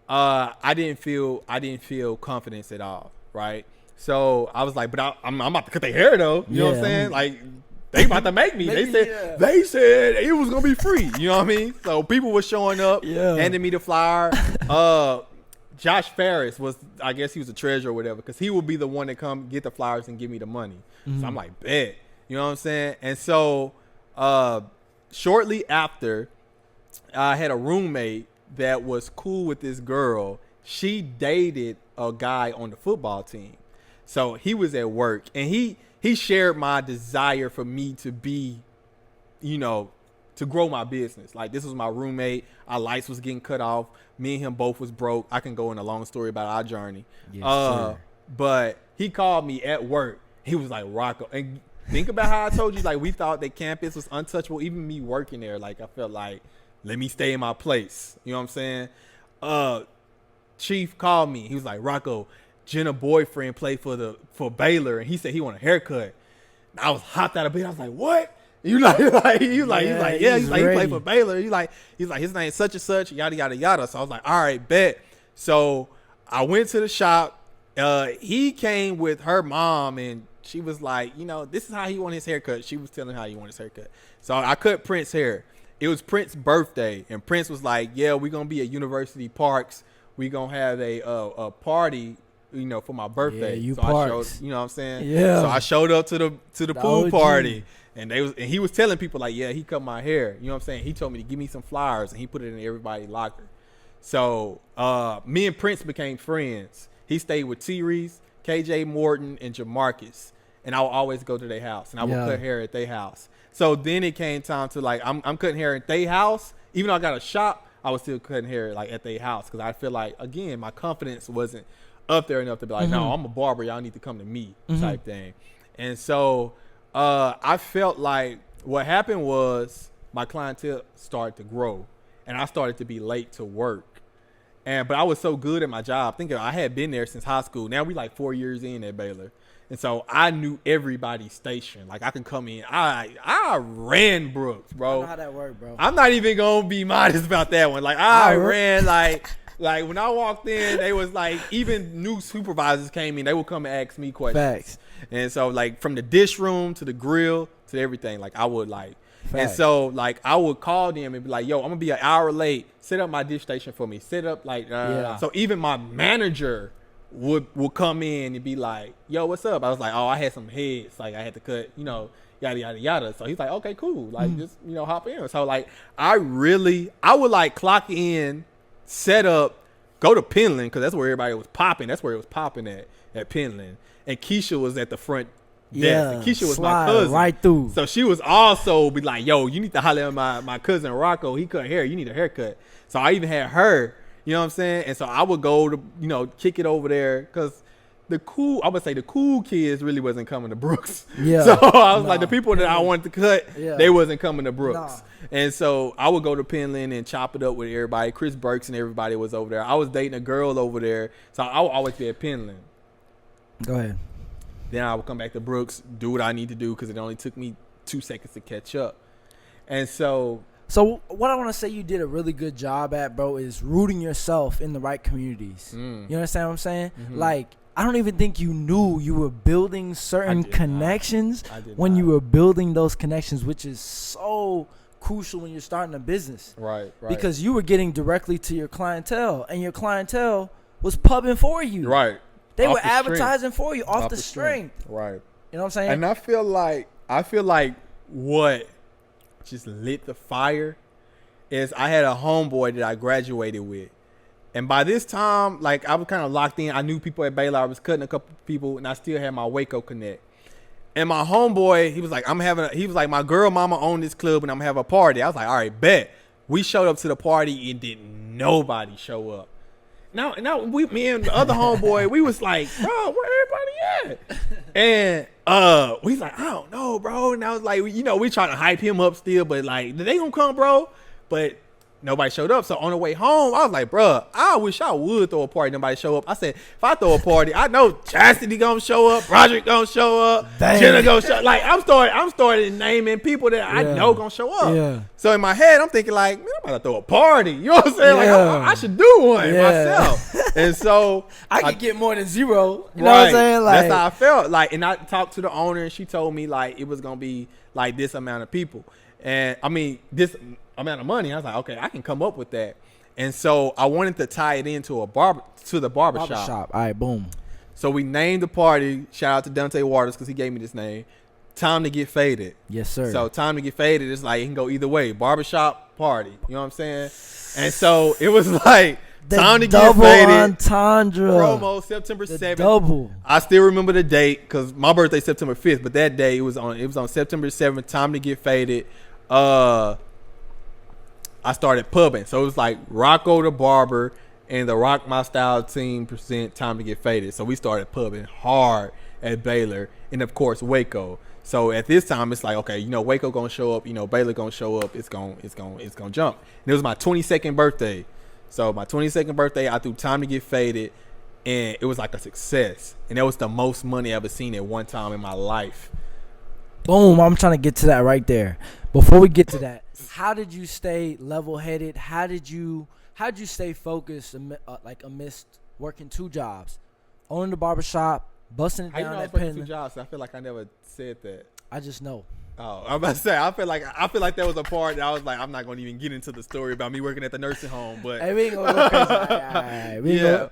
I didn't feel confidence at all, right? So I was like, but I'm about to cut their hair though. You know what I'm saying? Like they about to make me. They said it was gonna be free. You know what I mean? So people were showing up, handing me the flyer. Josh Ferris was, I guess he was the treasurer or whatever, because he would be the one that come get the flyers and give me the money. So I'm like, bet. You know what I'm saying? And so shortly after, I had a roommate that was cool with this girl. She dated a guy on the football team. So he was at work, and he shared my desire for me to be, to grow my business. Like, this was my roommate. Our lights was getting cut off. Me and him both was broke. I can go in a long story about our journey. Yes, sir. But he called me at work. He was like, Rocko. And think about how I told you, like, we thought that campus was untouchable. Even me working there, like, I felt like, let me stay in my place. You know what I'm saying? Chief called me. He was like, Rocko, Jenna boyfriend played for Baylor, and he said he want a haircut. And I was hopped out of bed. I was like, what? He's like, he played for Baylor. He's like, his name such and such, yada yada yada. So I was like, all right, bet. So I went to the shop. He came with her mom, and she was like, this is how he want his haircut. She was telling him how he want his haircut. So I cut Prince's hair. It was Prince's birthday, and Prince was like, yeah, we're gonna be at University Parks. We're gonna have a party, for my birthday. Yeah, so parks. I showed, you know what I'm saying? Yeah. So I showed up to the pool OG party. And he was telling people like, yeah, he cut my hair. You know what I'm saying? He told me to give me some flyers, and he put it in everybody's locker. So me and Prince became friends. He stayed with T-Reese, KJ Morton, and Jamarcus. And I would always go to their house, and I would cut hair at their house. So then it came time to, like, I'm cutting hair at their house. Even though I got a shop, I was still cutting hair, like, at their house, because I feel like, again, my confidence wasn't up there enough to be like, no, I'm a barber. Y'all need to come to me type thing. And so I felt like what happened was my clientele started to grow, and I started to be late to work. But I was so good at my job. I had been there since high school. Now we like 4 years in at Baylor. And so I knew everybody's station. Like, I can come in. I ran Brooks, bro. I know how that worked, bro. I'm not even going to be modest about that one. Like, I ran like when I walked in, they was like, even new supervisors came in, they would come and ask me questions. Facts. And so, like, from the dish room to the grill to everything, like, I would, like, Facts. And so, like, I would call them and be like, yo, I'm going to be an hour late. Set up my dish station for me. Set up, like, So even my manager would come in and be like, yo, what's up? I was like, oh, I had some heads. Like, I had to cut, yada, yada, yada. So he's like, okay, cool. Like, just, hop in. So, like, I would, like, clock in, set up, go to Penland, because that's where everybody was popping. That's where it was popping at Penland. And Keisha was at the front desk. And Keisha was my cousin. Right through. So she was also be like, yo, you need to holler at my cousin Rocko. He cut hair. You need a haircut. So I even had her, you know what I'm saying? And so I would go to, kick it over there, because the cool kids really wasn't coming to Brooks. Yeah. So I was like, the people that I wanted to cut, they wasn't coming to Brooks. And so I would go to Penland and chop it up with everybody. Chris Burks and everybody was over there. I was dating a girl over there. So I would always be at Penland. Go ahead. Then I would come back to Brooks, do what I need to do, because it only took me 2 seconds to catch up. And so what I want to say you did a really good job at, bro, is rooting yourself in the right communities. You understand what I'm saying? Like, I don't even think you knew you were building certain connections when you were building those connections, which is so crucial when you're starting a business. Right. Because you were getting directly to your clientele, and your clientele was pubbing for you. Right. They were advertising for you off the strength. Right. You know what I'm saying? And I feel like what just lit the fire is I had a homeboy that I graduated with. And by this time, like, I was kind of locked in. I knew people at Baylor. I was cutting a couple people, and I still had my Waco connect. And my homeboy, he was like, my girl mama owned this club, and I'm having a party. I was like, all right, bet. We showed up to the party, and didn't nobody show up. Now, me and the other homeboy, we was like, bro, where everybody at? And we was like, I don't know, bro. And I was like, we trying to hype him up still, but like, they gonna come, bro? But nobody showed up. So on the way home, I was like, bro, I wish I would throw a party. Nobody show up. I said, if I throw a party, I know Chastity gonna show up, Roderick gonna show up, Jenna gonna show up. Like, I'm starting naming people that I know gonna show up. Yeah. So in my head, I'm thinking like, man, I'm about to throw a party. You know what I'm saying? Like, I should do one myself. And so I could get more than zero. You know what I'm saying? Like, that's how I felt. Like, and I talked to the owner, and she told me like it was gonna be like this amount of people, and I mean this amount of money. I was like, okay, I can come up with that. And so I wanted to tie it into the barbershop. All right, boom. So we named the party. Shout out to Dante Waters because he gave me this name. Time to Get Faded. Yes, sir. So Time to Get Faded is like it can go either way. Barbershop party. You know what I'm saying? And so it was like Time to Get Faded. Entendre. Promo September 7th. Double. I still remember the date because my birthday September 5th, but that day it was on September 7th. Time to Get Faded. I started pubbing. So it was like Rocko the Barber and the Rocko My Style team present Time to Get Faded. So we started pubbing hard at Baylor and of course Waco. So at this time it's like, okay, you know, Waco gonna show up, you know, Baylor gonna show up, it's gonna jump. And it was my 22nd birthday. So my 22nd birthday, I threw Time to Get Faded, and it was like a success. And that was the most money I ever seen at one time in my life. Boom, I'm trying to get to that right there. Before we get to that, how did you stay level-headed? How did you stay focused amidst working two jobs? Owning the barbershop, busting it How you down know I at was working two Penland. jobs? I feel like I never said that. I just know. Oh, I'm about to say I feel like that was a part that I was like, I'm not gonna even get into the story about me working at the nursing home, but Hey, we ain't gonna go crazy. All right.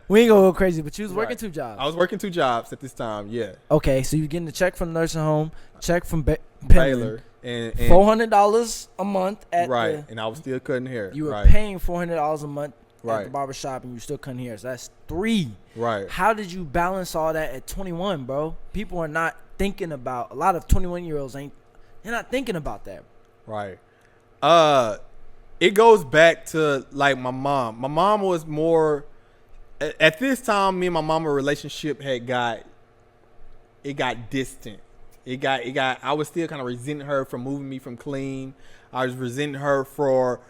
We ain't gonna go crazy, but you was working two jobs. I was working two jobs at this time, yeah. Okay, so you're getting a check from the nursing home, check from Baylor, and $400 a month at right, and I was still cutting hair. You were right. paying $400 a month at Right. the barbershop, and you still cutting hair. So that's $3. Right. How did you balance all that at 21, bro? People are not thinking about. A lot of 21-year-olds they're not thinking about that. Right. It goes back to like my mom. My mom was more at this time. Me and my mama relationship got distant. It got. I was still kind of resenting her for moving me from clean. I was resenting her for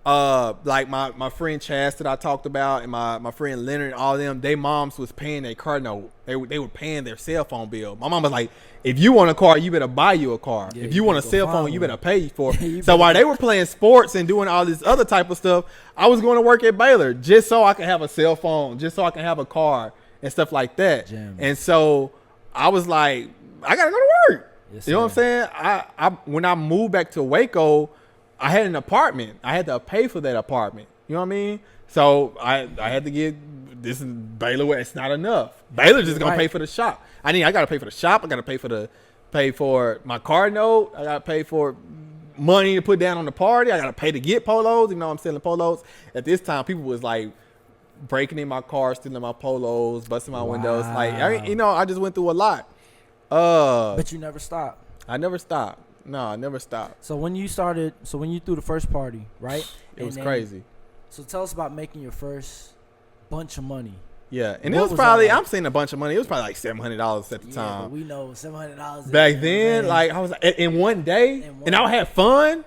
like my friend Chaz that I talked about and my friend Leonard, all of them, they moms was paying their car note. They were paying their cell phone bill. My mom was like, if you want a car, you better buy you a car. Yeah, if you want a cell phone, one. you better pay for it. So while they were playing sports and doing all this other type of stuff, I was going to work at Baylor just so I could have a cell phone, just so I can have a car and stuff like that. Gems. And so I was like, I gotta go to work. Yes, you know what I'm saying? I when I moved back to Waco, I had an apartment. I had to pay for that apartment. You know what I mean? So I had to get this in Baylor. It's not enough. Baylor just gonna pay for the shop. I gotta pay for the shop. I gotta pay for my car note. I gotta pay for money to put down on the party. I gotta pay to get polos. You know, I'm selling polos. At this time, people was like breaking in my car, stealing my polos, busting my windows. Like I just went through a lot. But you never stopped. I never stopped. No, I never stopped. So when you threw the first party, right? It was crazy. So tell us about making your first bunch of money. Yeah, and What it was was probably, that like? I'm saying a bunch of money. It was probably like $700 at the Yeah, time. but we know $700. Back then, like I was like, in one day, and I would have fun.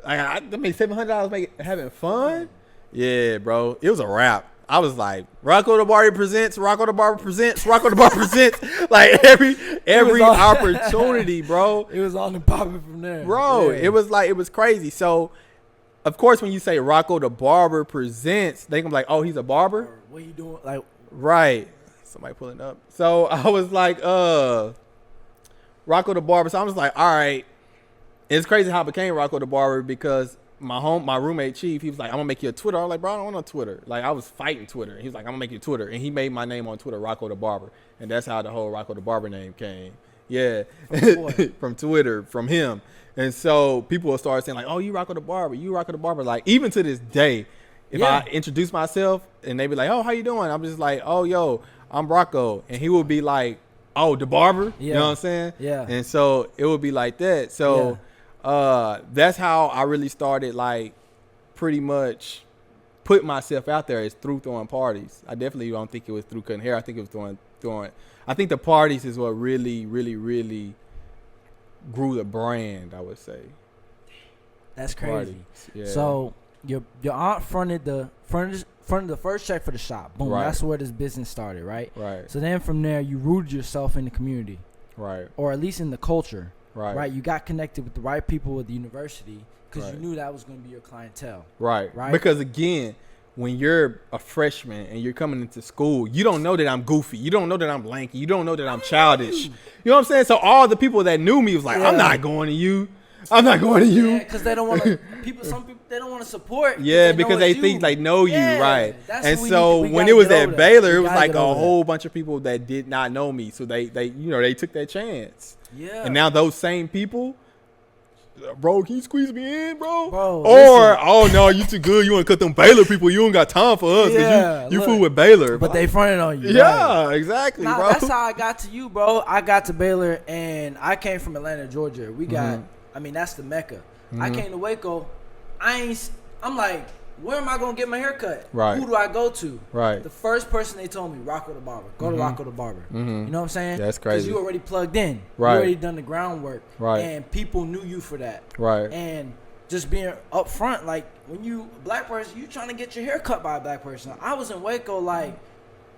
Like I made $700 having fun. Yeah, bro, it was a wrap. I was like, Rocko the Barber presents, Rocko the Barber presents, Rocko the Barber presents. Like every opportunity, bro. It was on and popping from there, Bro. Yeah. It was crazy. So, of course, when you say Rocko the Barber presents, they gonna be like, oh, he's a barber. What you doing? Like, right. Somebody pulling up. So I was like, Rocko the Barber. So I was like, all right. It's crazy how I became Rocko the Barber because my roommate Chief, he was like, I'm gonna make you a Twitter. I was like, bro, I don't want no Twitter. Like I was fighting Twitter. And he was like, I'm gonna make you a Twitter. And he made my name on Twitter, Rocko the Barber. And that's how the whole Rocko the Barber name came. Yeah. From Twitter, from him. And so people will start saying like, oh, you Rocko the Barber, you Rocko the Barber. Like even to this day, if I introduce myself and they be like, oh, how you doing? I'm just like, oh, yo, I'm Rocko. And he will be like, oh, the barber. Yeah. You know what I'm saying? Yeah. And so it would be like that. So that's how I really started, like, pretty much put myself out there is through throwing parties. I definitely don't think it was through cutting hair. I think it was throwing. I think the parties is what really, really, really grew the brand, I would say. That's crazy. Parties. Yeah. So your aunt fronted the first check for the shop. Boom. Right. That's where this business started, right? Right. So then from there, you rooted yourself in the community, Right. or at least in the culture. Right. You got connected with the right people at the university because Right. you knew that was going to be your clientele. Right. Right. Because again, when you're a freshman and you're coming into school, you don't know that I'm goofy. You don't know that I'm lanky. You don't know that I'm childish. You know what I'm saying? So all the people that knew me was like, I'm not going to you. I'm not going to you. Yeah, because they don't want to. Some people they don't want to support. Yeah, because they think they know you, right? And so we when it was at Baylor, it was like a whole bunch of people that did not know me. So they took that chance. Yeah. And now those same people, bro, can you squeeze me in, bro? Or oh no, you too good. You want to cut them Baylor people? You don't got time for us. Yeah, you fool with Baylor, but they fronted on you. Yeah, right? exactly, nah, bro. That's how I got to you, bro. I got to Baylor, and I came from Atlanta, Georgia. We got, I mean, that's the Mecca. I came to Waco. I'm like, where am I gonna get my hair cut? Right. Who do I go to? Right. The first person they told me, Rocko the barber. Go to Rocko the barber. You know what I'm saying? That's crazy. Because you already plugged in. Right. You already done the groundwork. Right. And people knew you for that. Right. And just being up front, like when you a black person, you trying to get your hair cut by a black person. I was in Waco, like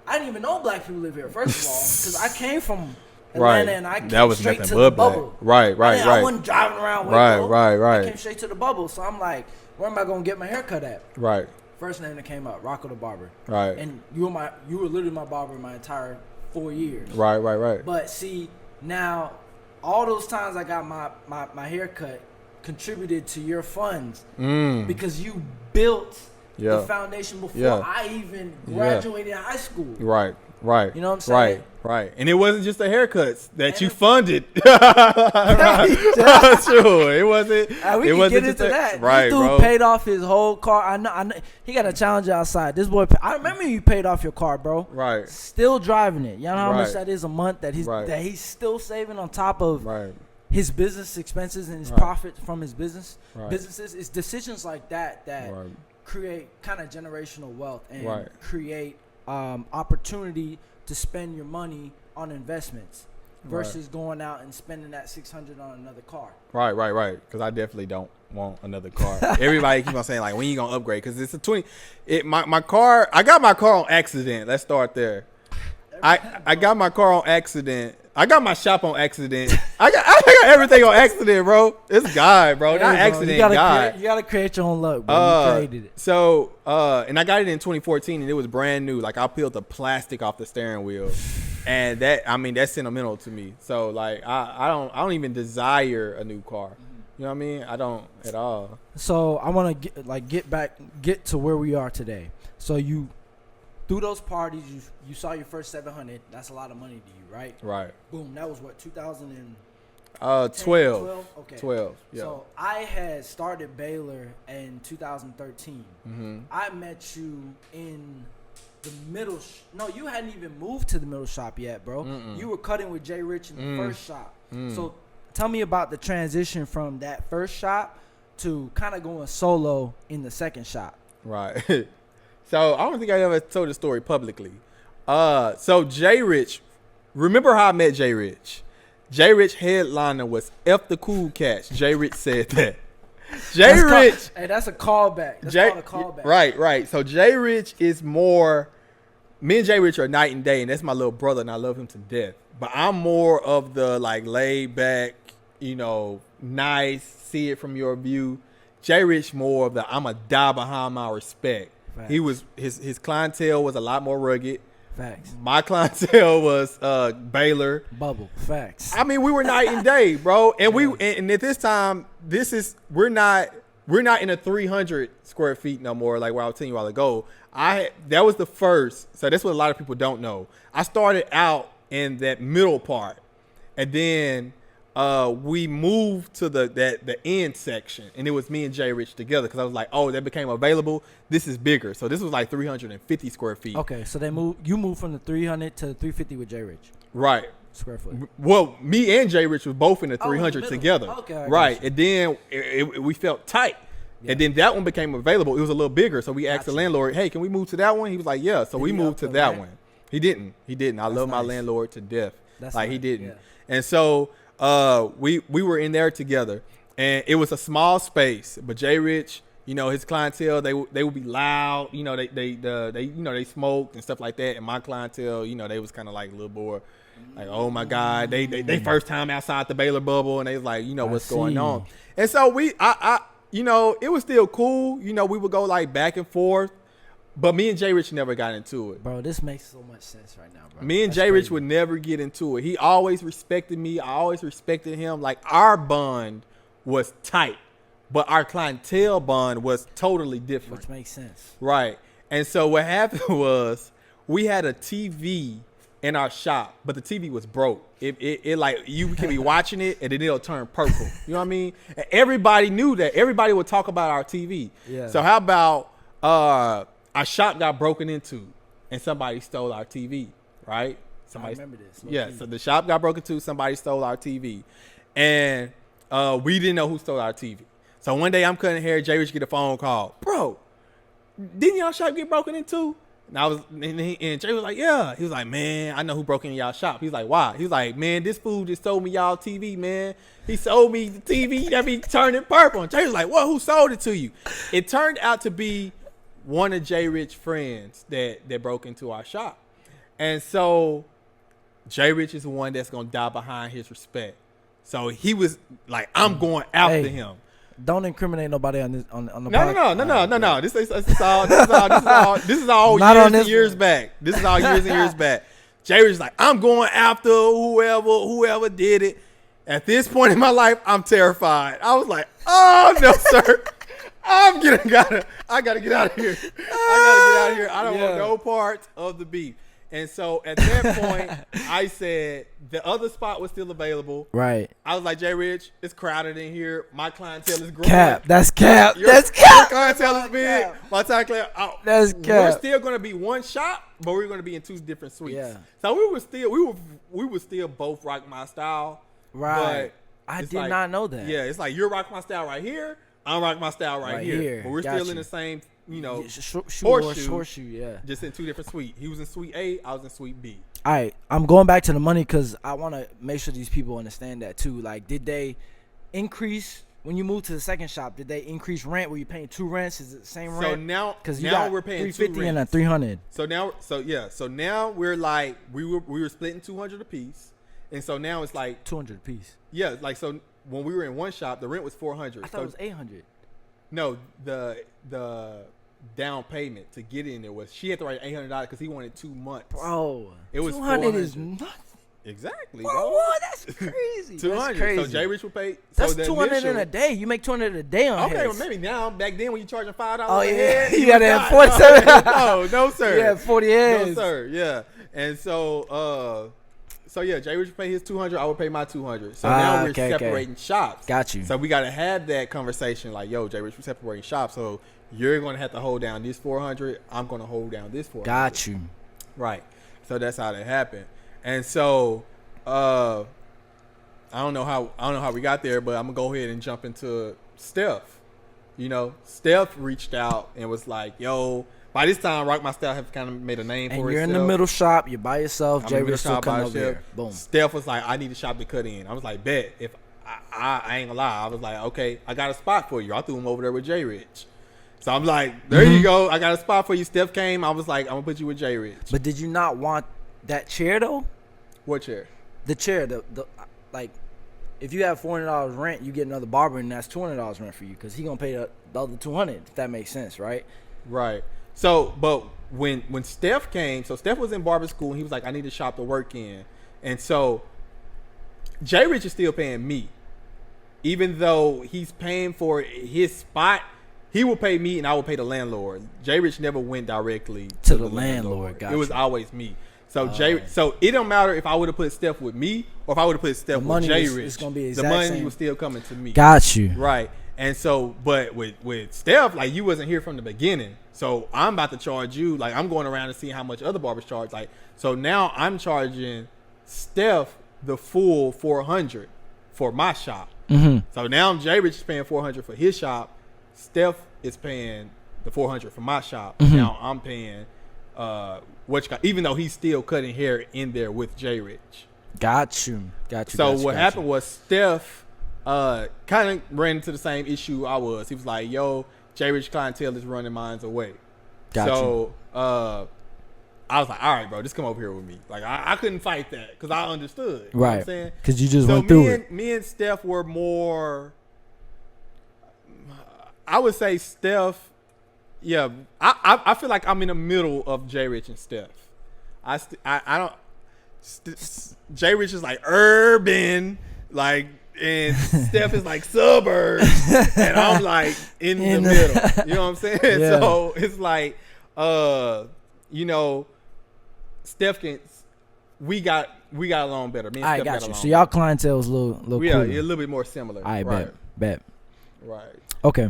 I didn't even know black people live here. First of all, because I came from Atlanta and I came straight to the bubble. Right. I wasn't driving around Waco. Right. I came straight to the bubble. So I'm like, where am I gonna get my hair cut at? Right. First name that came up, Rocko the barber. Right. And you were literally my barber my entire 4 years. Right. But see, now all those times I got my hair cut contributed to your funds because you built the foundation before I even graduated high school. Right. You know what I'm saying? Right. And it wasn't just the haircuts that you funded. True. It wasn't. We can get into that. Right, this dude bro. paid off his whole car. I know. He got a challenge outside. This boy. I remember you paid off your car, bro. Right. Still driving it. You know how much that is a month that he's still saving on top of his business expenses and his profit from his businesses. It's decisions like that create kind of generational wealth and create opportunity to spend your money on investments versus going out and spending that $600 on another car. Right. Because I definitely don't want another car. Everybody keeps on saying like, when you gonna upgrade? Because it's a 20. My car. I got my car on accident. Let's start there. I got my car on accident. I got my shop on accident. I got everything on accident, bro. It's God, bro. Not accident, God. You gotta create your own luck, bro. You created it. So, and I got it in 2014, and it was brand new. Like I peeled the plastic off the steering wheel, and that's sentimental to me. So, like, I don't even desire a new car. You know what I mean? I don't at all. So I want to get to where we are today. So you. Through those parties, you saw your first 700. That's a lot of money to you, right? Right. Boom. That was what, 2012. 12. Okay. 12. Yeah. So I had started Baylor in 2013. I met you in the middle. No, you hadn't even moved to the middle shop yet, bro. You were cutting with Jay Rich in the first shop. So tell me about the transition from that first shop to kind of going solo in the second shop. Right. So I don't think I ever told the story publicly. So Jay Rich, remember how I met Jay Rich? Jay Rich headliner was F the Cool Cats. Jay Rich said that. That's a callback. That's called a callback. Right. So Jay Rich is more. Me and Jay Rich are night and day, and that's my little brother, and I love him to death. But I'm more of the like laid back, nice, see it from your view. Jay Rich more of the I'm a die behind my respect. Facts. He was his clientele was a lot more rugged. Facts. My clientele was Baylor. Bubble. Facts. I mean, we were night and day, bro. And and at this time, we're not in a 300 square feet no more. Like what I was telling you a while ago. That was the first. So that's what a lot of people don't know. I started out in that middle part, and then we moved to the end section, and it was me and Jay Rich together because I was like, oh, that became available. This is bigger. So this was like 350 square feet. Okay, so you moved from the 300 to the 350 with Jay Rich. Right. Square foot. Well, me and Jay Rich was both in the 300 together. Okay. Right, and then we felt tight. Yeah. And then that one became available. It was a little bigger, so we asked the landlord, hey, can we move to that one? He was like, yeah. So we moved to that one. He didn't. I love my landlord to death. He didn't. Yeah. And so we were in there together, and it was a small space. But Jay Rich, his clientele, they would be loud. They smoked and stuff like that. And my clientele, they was kind of like a little more like, oh my God, they first time outside the Baylor bubble, and they was like, what's going on. And so it was still cool. We would go like back and forth. But me and Jay Rich never got into it. Bro, this makes so much sense right now, bro. Me and Jay Rich would never get into it. He always respected me. I always respected him. Like, our bond was tight, but our clientele bond was totally different. Which makes sense. Right. And so what happened was we had a TV in our shop, but the TV was broke. It like, you can be watching it and then it'll turn purple. You know what I mean? And everybody knew that. Everybody would talk about our TV. Yeah. So how about our shop got broken into and somebody stole our TV, right? Somebody, I remember this. Yeah, so the shop got broken into, somebody stole our TV. And we didn't know who stole our TV. So one day I'm cutting hair, Jay Rich get a phone call. Bro, didn't y'all shop get broken into? And Jay was like, yeah. He was like, man, I know who broke into y'all shop. He's like, why? He was like, man, this fool just sold me y'all TV, man. He sold me the TV that be turning purple. And Jay was like, well, who sold it to you? It turned out to be one of Jay Rich's friends that broke into our shop. And so Jay Rich is the one that's going to die behind his respect. So he was like, I'm going after him. Don't incriminate nobody on this on the podcast. No. This is all years back. This is all years and years back. Jay Rich is like, I'm going after whoever did it. At this point in my life, I'm terrified. I was like, oh no, sir. I gotta get out of here. I don't want no part of the beef. And so at that point, I said the other spot was still available. Right. I was like, Jay Rich, it's crowded in here. My clientele is growing. That's cap. Your clientele is big. My clientele. That's cap. We're still going to be one shop, but we're going to be in two different suites. Yeah. So we were still both Rock My Style. Right. I did not know that. Yeah, it's like you're Rock My Style right here. I'm Rock My Style right here. But we're still in the same, horseshoe, yeah. Just in two different suites. He was in suite A, I was in suite B. All right, I'm going back to the money because I want to make sure these people understand that too. Like, did they increase when you moved to the second shop? Did they increase rent? Were you paying 2 rents? Is it the same rent? So now, because you got we're paying 350 and a 300. So now we're like we were splitting 200 a piece, and so now it's like 200 a piece. Yeah, like so when we were in one shop, the rent was 400. I thought it was 800. No, the down payment to get in there was she had to write $800 because he wanted 2 months. Bro, it was 200 is nothing. Exactly, bro. That's crazy. 200. That's crazy. So Jay Rich would pay. That's 200 in a day. You make 200 a day on. Okay, well maybe now. Back then when you charging $5. Oh yeah, you gotta have 47. No sir. You have 40 heads. No sir. Yeah, and so yeah, Jay Rich would pay his 200. I would pay my 200. So now we're separating shops. Got you. So we got to have that conversation. Like, yo, Jay Rich, we're separating shops. So you're going to have to hold down this 400. I'm going to hold down this 400. Got you. Right. So that's how that happened. And so I don't know how we got there, but I'm gonna go ahead and jump into Steph. You know, Steph reached out and was like, yo. By this time, Rock My Style have kind of made a name for itself. And you're in the middle shop. You're by yourself. Jay Rich will come over here. Boom. Steph was like, I need a shop to cut in. I was like, bet. If I ain't gonna lie. I was like, okay, I got a spot for you. I threw him over there with Jay Rich. So I'm like, there you go. I got a spot for you. Steph came. I was like, I'm gonna put you with Jay Rich. But did you not want that chair though? What chair? The chair. The like, if you have $400 rent, you get another barber, and that's $200 rent for you because he gonna pay the other $200. If that makes sense, right? Right. So, but when Steph came, so Steph was in barber school, and he was like, I need a shop to work in. And so Jay Rich is still paying me. Even though he's paying for his spot, he will pay me and I will pay the landlord. Jay Rich never went directly to the landlord. Gotcha. It was always me. So so it don't matter if I would have put Steph with me or if I would have put Steph with Jay Rich. It's gonna be the money was still coming to me. Got you. Right. And so, but with Steph, like, you wasn't here from the beginning. So I'm about to charge you. Like, I'm going around and seeing how much other barbers charge. Like, so now I'm charging Steph the full $400 for my shop. Mm-hmm. So now Jay Rich is paying $400 for his shop. Steph is paying the $400 for my shop. Mm-hmm. Now I'm paying even though he's still cutting hair in there with Jay Rich. Got you. So what happened was Steph kind of ran into the same issue I was. He was like, yo, Jay Rich clientele is running mines away. So I was like, all right, bro, just come over here with me. Like, I couldn't fight that because I understood. You know what I'm saying? Because you just went through it. Me and Steph were more, I would say Steph Yeah, I feel like I'm in the middle of J Rich and Steph. I don't. J Rich is like urban, like, and Steph is like suburbs, and I'm like in the middle. You know what I'm saying? Yeah. So it's like, you know, Steph can. We got along better. Me and Steph got you. So y'all clientele is a little yeah, cooler. a little bit more similar. I bet. Right. Okay.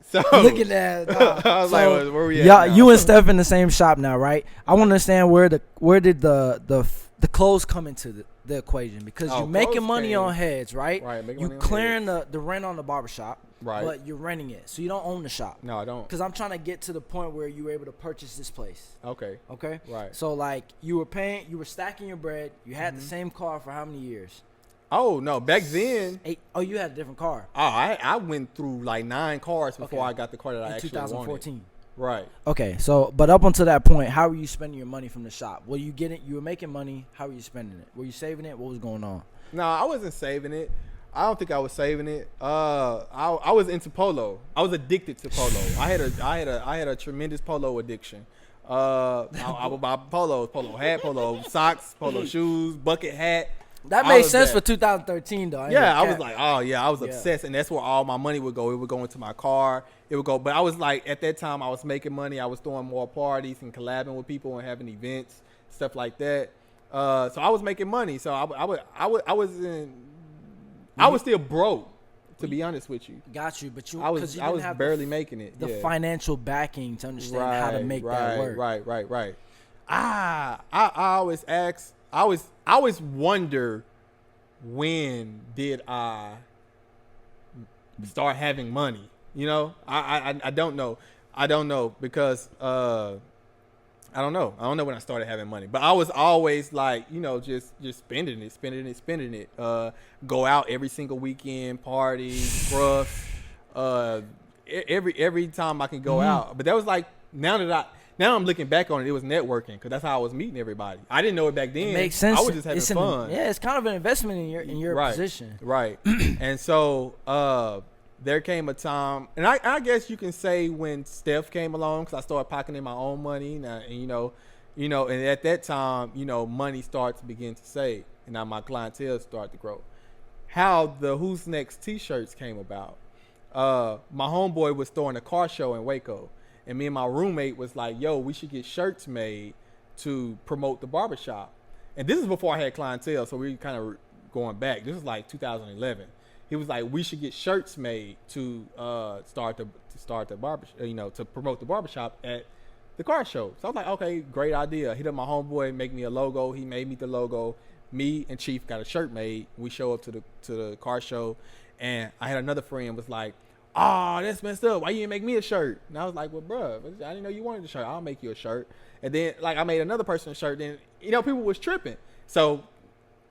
So look at that. I was so, like, where we at? Yeah, you and Steph in the same shop now, right? I want to understand where did the clothes come into the equation, because you're making money on heads, right? Right. You clearing the rent on the barbershop, right? But you're renting it, so you don't own the shop. No, I don't. Because I'm trying to get to the point where you were able to purchase this place. Okay. Right. So like you were stacking your bread. You had the same car for how many years? Oh no, back then. 8. Oh, you had a different car. Oh, I went through like 9 cars before I got the car that I actually 2014. wanted. Right. Okay, so but up until that point, how were you spending your money from the shop? Were you were making money? How were you spending it? Were you saving it? What was going on? No, I wasn't saving it. I don't think I was saving it. I was into polo. I was addicted to polo. I had a tremendous polo addiction. I would buy polo hat, polo socks, polo shoes, bucket hat. That made sense for 2013, though. I was like, I was obsessed, and that's where all my money would go. It would go into my car. It would go, but I was like, at that time, I was making money. I was throwing more parties and collabing with people and having events, stuff like that. So I was making money. So I was still broke, to be honest with you. Got you, but I was barely making it. The financial backing to understand how to make that work. Right. I always ask. I always wonder, when did I start having money? You know, I don't know. I don't know because I don't know. I don't know when I started having money. But I was always like, you know, just spending it. Go out every single weekend, party, scruffs. Every time I can go out. But that was like, now I'm looking back on it, it was networking, because that's how I was meeting everybody. I didn't know it back then. It makes sense. I was just having fun. It's kind of an investment in your position. Right. And so there came a time, and I guess you can say when Steph came along, because I started pocketing my own money. Now, and you know, and at that time, you know, money starts to begin to save, and now my clientele started to grow. How the Who's Next t-shirts came about. My homeboy was throwing a car show in Waco. And me and my roommate was like, yo, we should get shirts made to promote the barbershop. And this is before I had clientele, so we kind of going back. This was like 2011. He was like, we should get shirts made to start the barbershop, to promote the barbershop at the car show. So I was like, okay, great idea. Hit up my homeboy, make me a logo. He made me the logo. Me and Chief got a shirt made. We show up to the car show, and I had another friend was like, oh, that's messed up. Why you didn't make me a shirt? And I was like, well, bruh, I didn't know you wanted a shirt. I'll make you a shirt. And then, like, I made another person a shirt. Then, people was tripping. So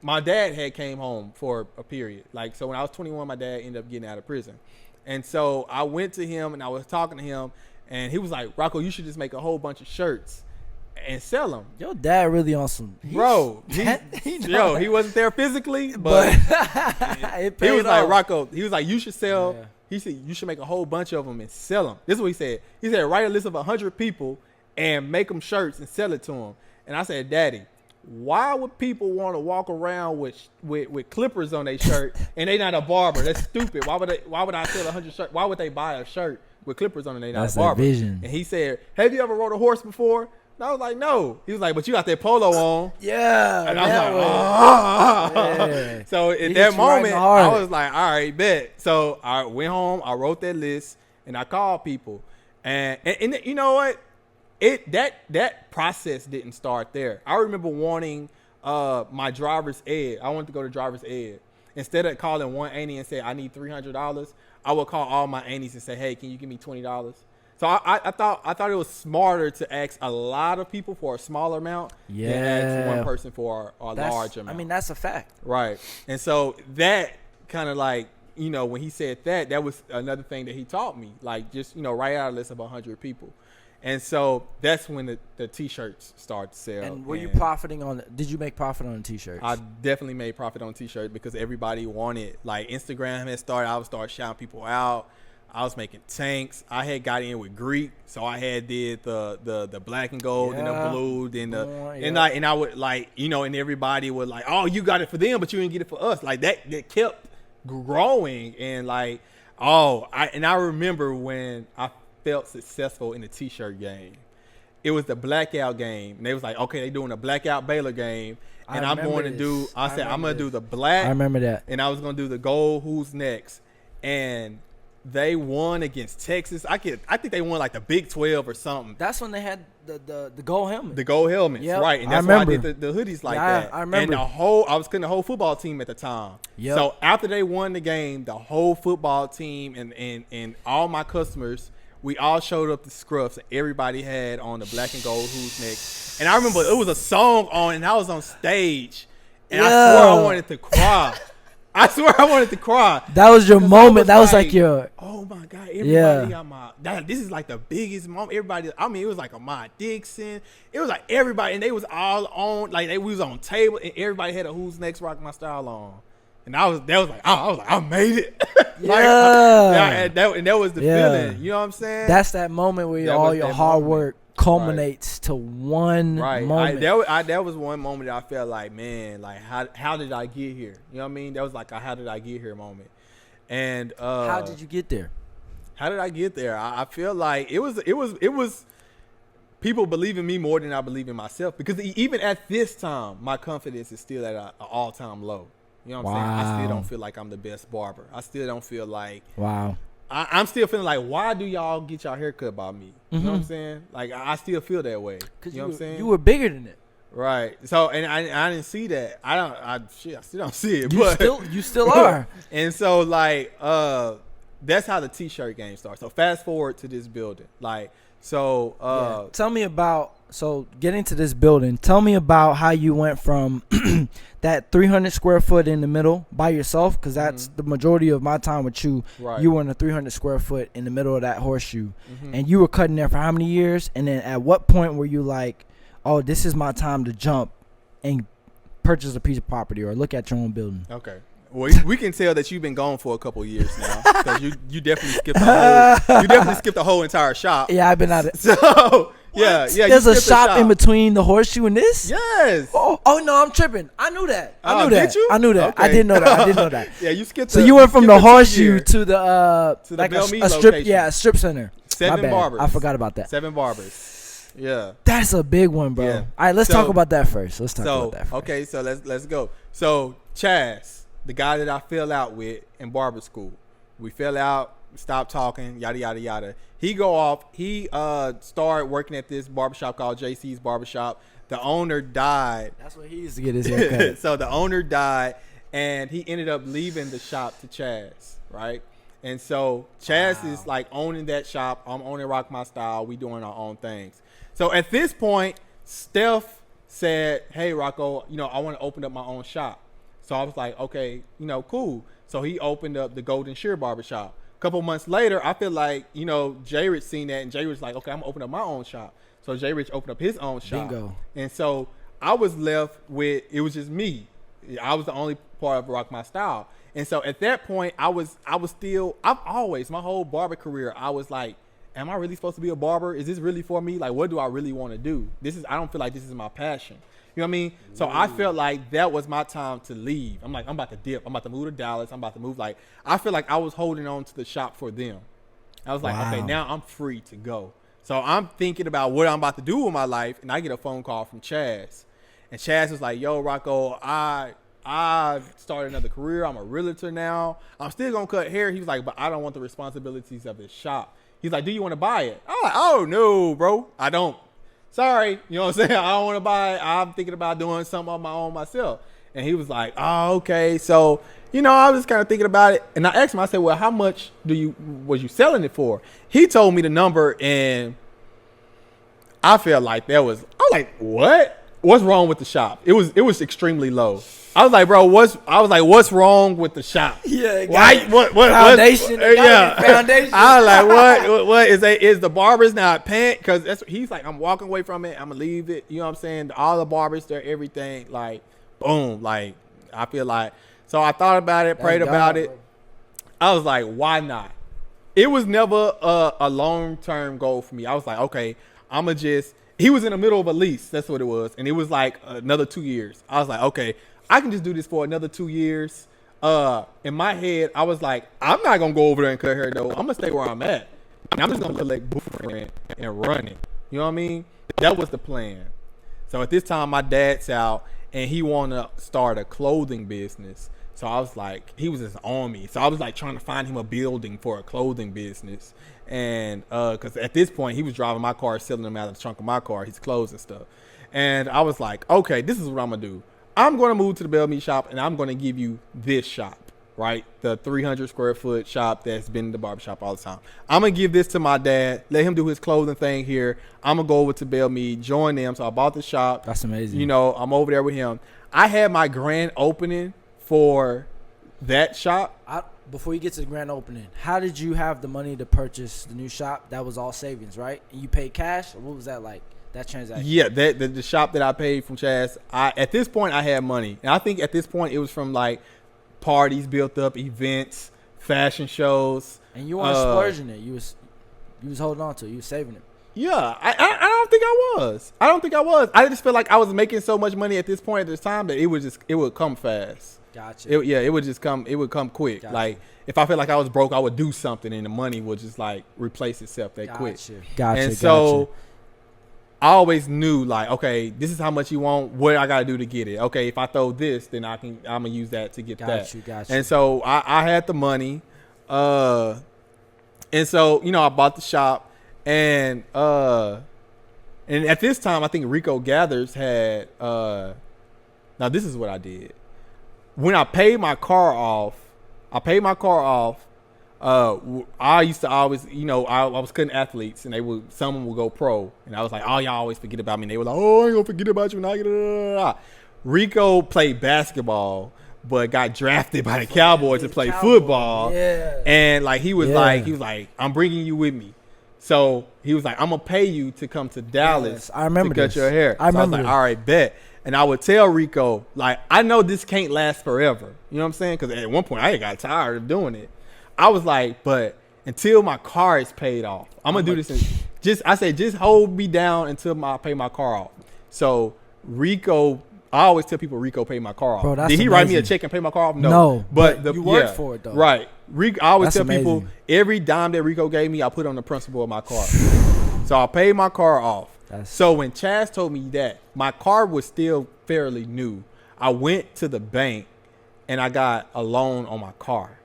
my dad had came home for a period. Like, so when I was 21, my dad ended up getting out of prison. And so I went to him, and I was talking to him, and he was like, Rocko, you should just make a whole bunch of shirts and sell them. Your dad really on some... Bro, he wasn't there physically, but he was like, Rocko, he was like, you should sell... Yeah. He said, you should make a whole bunch of them and sell them. This is what he said. He said, write a list of 100 people and make them shirts and sell it to them. And I said, Daddy, why would people want to walk around with clippers on their shirt and they not a barber? That's stupid. Why would I sell 100 shirts? Why would they buy a shirt with clippers on it and they not a barber? That's vision. And he said, have you ever rode a horse before? And I was like, no. He was like, but you got that polo on. Yeah. And I was like, yeah. So at that moment, I was like, all right, bet. So I went home, I wrote that list, and I called people. And you know what? That process didn't start there. I remember wanting my driver's ed. I wanted to go to driver's ed. Instead of calling one auntie and say, I need $300, I would call all my aunties and say, hey, can you give me $20? So I thought it was smarter to ask a lot of people for a smaller amount than ask one person for a large amount. I mean, that's a fact. Right. And so that kind of like, when he said that was another thing that he taught me. Like, just, write out a list of 100 people. And so that's when the T-shirts started to sell. And were you profiting on did you make profit on the T-shirts? I definitely made profit on T-shirts because everybody wanted, like, Instagram had started. I would start shouting people out. I was making tanks. I had got in with Greek, so I had did the black and gold and the blue, then and I would like, you know, and everybody would like, oh, you got it for them, but you didn't get it for us. Like that kept growing, and like, I remember when I felt successful in the t-shirt game. It was the blackout game, and they was like, okay, they doing a blackout Baylor game, and I'm going to do. I said I'm going to do the black. I remember that, and I was going to do the gold. Who's next? And they won against Texas. I think they won like the Big 12 or something. That's when they had the gold helmet. The gold helmets, right? And that's why I did the hoodies like that. I remember. And I was cutting the whole football team at the time. Yep. So after they won the game, the whole football team and all my customers, we all showed up to scruffs, and everybody had on the black and gold who's next. And I remember it was a song on, and I was on stage, and I swear I wanted to cry. That was your moment. That was like your. Oh my God! Everybody got my. This is like the biggest moment. Everybody. I mean, it was like a Ahmad Dixon. It was like everybody, and they was all on. Like we was on table, and everybody had a Who's Next Rocko My Style on. And I was like, I made it. And that was the feeling. You know what I'm saying? That's that moment where all your hard work culminates to one moment. That was one moment that I felt like, man, like how did I get here? You know what I mean? That was like a how did I get here moment. And how did you get there? How did I get there? I feel like it was people believe in me more than I believe in myself, because even at this time, my confidence is still at an all-time low. You know what I'm saying? I still don't feel like I'm the best barber. I still don't feel like I'm still feeling like, why do y'all get y'all haircut by me? You know what I'm saying? Like I still feel that way. You know what I'm saying? You were bigger than it. Right. So and I didn't see that. I still don't see it. You still are. And so like that's how the t-shirt game starts. So fast forward to this building. Like so tell me about getting to this building. Tell me about how you went from that 300 square foot in the middle by yourself, because that's the majority of my time with you. Right. You were in a 300 square foot in the middle of that horseshoe, and you were cutting there for how many years? And then at what point were you like, oh, this is my time to jump and purchase a piece of property or look at your own building? Okay. Well, we can tell that you've been gone for a couple of years now, because you definitely skipped the whole entire shop. Yeah, I've been at it. So yeah. There's a shop in between the horseshoe and this. Yes. Oh no, I'm tripping. I knew that. Did you? I knew that. Okay. I didn't know that. Yeah, you skipped. So you went from the horseshoe to the like a strip. location. Yeah, a strip center. 7 barbers. I forgot about that. 7 barbers. Yeah. That's a big one, bro. Yeah. All right, let's talk about that first. Okay, so let's go. So Chaz, the guy that I fell out with in barber school, we fell out, stopped talking, yada yada yada. He go off. He started working at this barbershop called JC's Barbershop. The owner died. That's where he used to get his haircut. So the owner died, and he ended up leaving the shop to Chaz, right? And so Chaz is like owning that shop. I'm owning Rocko My Style. We doing our own things. So at this point, Steph said, hey, Rocko, I want to open up my own shop. So I was like, okay, cool. So he opened up the Golden Shear Barbershop. A couple months later, I feel like, Jay Rich seen that, and Jay Rich like, okay, I'm going to open up my own shop. So Jay Rich opened up his own shop. Bingo. And so I was left with, it was just me. I was the only part of Rocko My Style. And so at that point, I've always, my whole barber career, I was like, am I really supposed to be a barber? Is this really for me? Like, what do I really want to do? I don't feel like this is my passion. You know what I mean? So I felt like that was my time to leave. I'm like, I'm about to dip. I'm about to move to Dallas. I'm about to move. Like, I feel like I was holding on to the shop for them. I was like, okay, now I'm free to go. So I'm thinking about what I'm about to do with my life, and I get a phone call from Chaz. And Chaz was like, yo, Rocko, I started another career. I'm a realtor now. I'm still going to cut hair. He was like, but I don't want the responsibilities of this shop. He's like, do you want to buy it? I'm like, oh, no, bro. I don't. Sorry. You know what I'm saying? I don't want to buy it. I'm thinking about doing something on my own myself. And he was like, oh, okay. So, I was kind of thinking about it. And I asked him, I said, well, how much was you selling it for? He told me the number, and I felt like I was like, what? What's wrong with the shop? It was extremely low. I was like, bro, what's wrong with the shop? Yeah, what foundation. Foundation. I was like, what is the barbers not paying? Because that's what he's like, I'm walking away from it. I'm gonna leave it. You know what I'm saying? All the barbers, they're everything. Like, boom. Like, I feel like. So I thought about it, prayed about it. I was like, why not? it was never a long-term goal for me. I was like, okay, he was in the middle of a lease. That's what it was. And it was like another 2 years. I was like, okay, I can just do this for another 2 years. In my head, I was like, I'm not going to go over there and cut hair, though. I'm going to stay where I'm at. And I'm just going to collect boomerang and run it. You know what I mean? That was the plan. So at this time, my dad's out, and he wanted to start a clothing business. So I was like, he was just on me. So I was like trying to find him a building for a clothing business. And because at this point, he was driving my car, selling them out of the trunk of my car, his clothes and stuff. And I was like, okay, this is what I'm going to do. I'm going to move to the Bell Meat shop, and I'm going to give you this shop, right? The 300 square foot shop that's been in the barbershop all the time. I'm going to give this to my dad, let him do his clothing thing here. I'm going to go over to Bell Meat, join them. So I bought the shop. That's amazing. You know, I'm over there with him. I had my grand opening for that shop. Before you get to the grand opening, how did you have the money to purchase the new shop? That was all savings, right? And you paid cash, or what was that like? That transaction? Yeah, the shop that I paid from Chaz. At this point I had money, and I think at this point it was from like parties built up, events, fashion shows. And you weren't splurging it. You was holding on to it. You was saving it. Yeah, I don't think I was. I just feel like I was making so much money at this point at this time that it would come fast. Gotcha. It would come quick. Gotcha. Like if I felt like I was broke, I would do something, and the money would just like replace itself that quick. Gotcha. And so I always knew like, okay, this is how much you want. What I gotta do to get it? Okay, if I throw this, then I'm gonna use that to get that. Gotcha. And so I had the money, and so I bought the shop, and at this time I think Rocko Gathers had. Now this is what I did. When I paid my car off, I used to always, I was cutting athletes, and someone would go pro, and I was like, oh, y'all always forget about me. And they were like, oh, I ain't gonna forget about you. Rocko played basketball, but got drafted by the Cowboys to play football. Yeah. And like he was like, I'm bringing you with me. So he was like, I'm gonna pay you to come to Dallas to cut your hair. I was like, all right, bet. And I would tell Rocko, like, I know this can't last forever. You know what I'm saying? Because at one point I got tired of doing it. I was like, but until my car is paid off, I'm gonna do this. Just hold me down until I pay my car off. So Rocko, I always tell people Rocko paid my car off. Bro, did he write me a check and pay my car off? No. But you worked for it though. Right. I always tell people amazing. every dime that Rocko gave me, I put on the principal of my car. So I paid my car off. So when Chaz told me that, my car was still fairly new. I went to the bank and I got a loan on my car.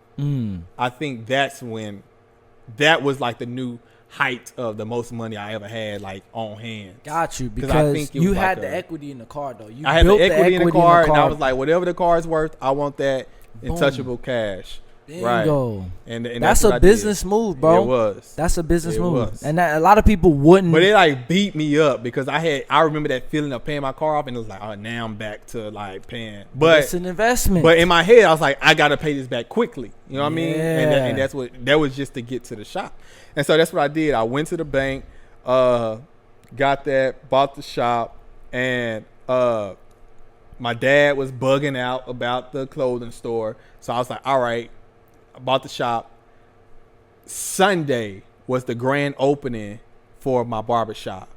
I think that was like the new height of the most money I ever had, like on hand. Got you, because you had the equity in the car though. I had the equity in the car, and I was like, whatever the car is worth, I want that untouchable cash. Bingo. And that's a business move, bro. It was. That's a business move. And a lot of people wouldn't. But it like beat me up because I remember that feeling of paying my car off, and it was like, oh, now I'm back to like paying. But it's an investment. But in my head, I was like, I gotta pay this back quickly. You know what I mean? And that was just to get to the shop. And so that's what I did. I went to the bank, got that, bought the shop, and my dad was bugging out about the clothing store. So I was like, all right. I bought the shop. Sunday was the grand opening for my barbershop.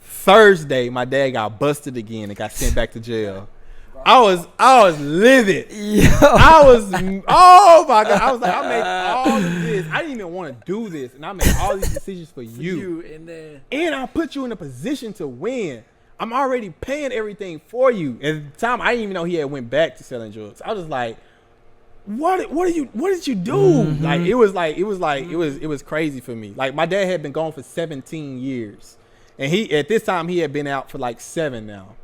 Thursday, my dad got busted again and got sent back to jail. I was livid. Oh my God. I was like, I made all of this. I didn't even want to do this. And I made all these decisions for you. And I put you in a position to win. I'm already paying everything for you. At the time, I didn't even know he had went back to selling drugs. I was like, what did you do? Mm-hmm. It was crazy for me. Like my dad had been gone for 17 years. And at this time he had been out for like 7 now.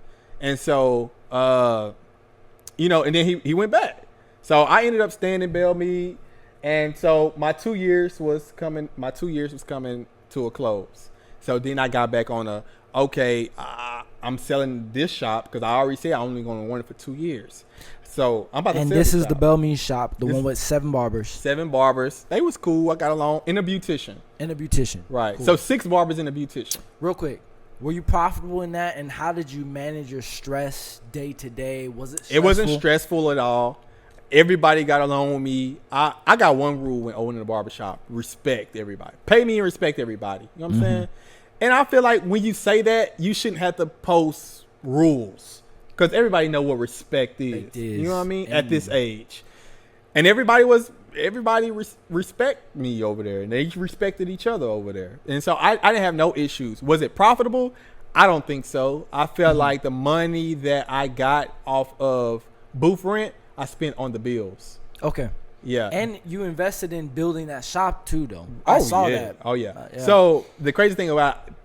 And so and then he went back. So I ended up staying in Bell Mead, and so my 2 years was coming to a close. So then I got back on I'm selling this shop because I already said I'm only going to run it for 2 years. So I'm about to. And this is the Bell Mead shop, the one with 7 barbers. 7 barbers. They was cool. I got along. And a beautician. Right. Cool. So 6 barbers and a beautician. Real quick, were you profitable in that? And how did you manage your stress day to day? Was it stressful? It wasn't stressful at all. Everybody got along with me. I got one rule when owning a barbershop: respect everybody. Pay me and respect everybody. You know what I'm saying? And I feel like when you say that, you shouldn't have to post rules because everybody know what respect is. You know what I mean? At this age, and everybody respect me over there, and they respected each other over there. And so I didn't have no issues. Was it profitable? I don't think so. I felt like the money that I got off of booth rent, I spent on the bills. Okay. Yeah. And you invested in building that shop too, though. I saw that. Oh, yeah. So the crazy thing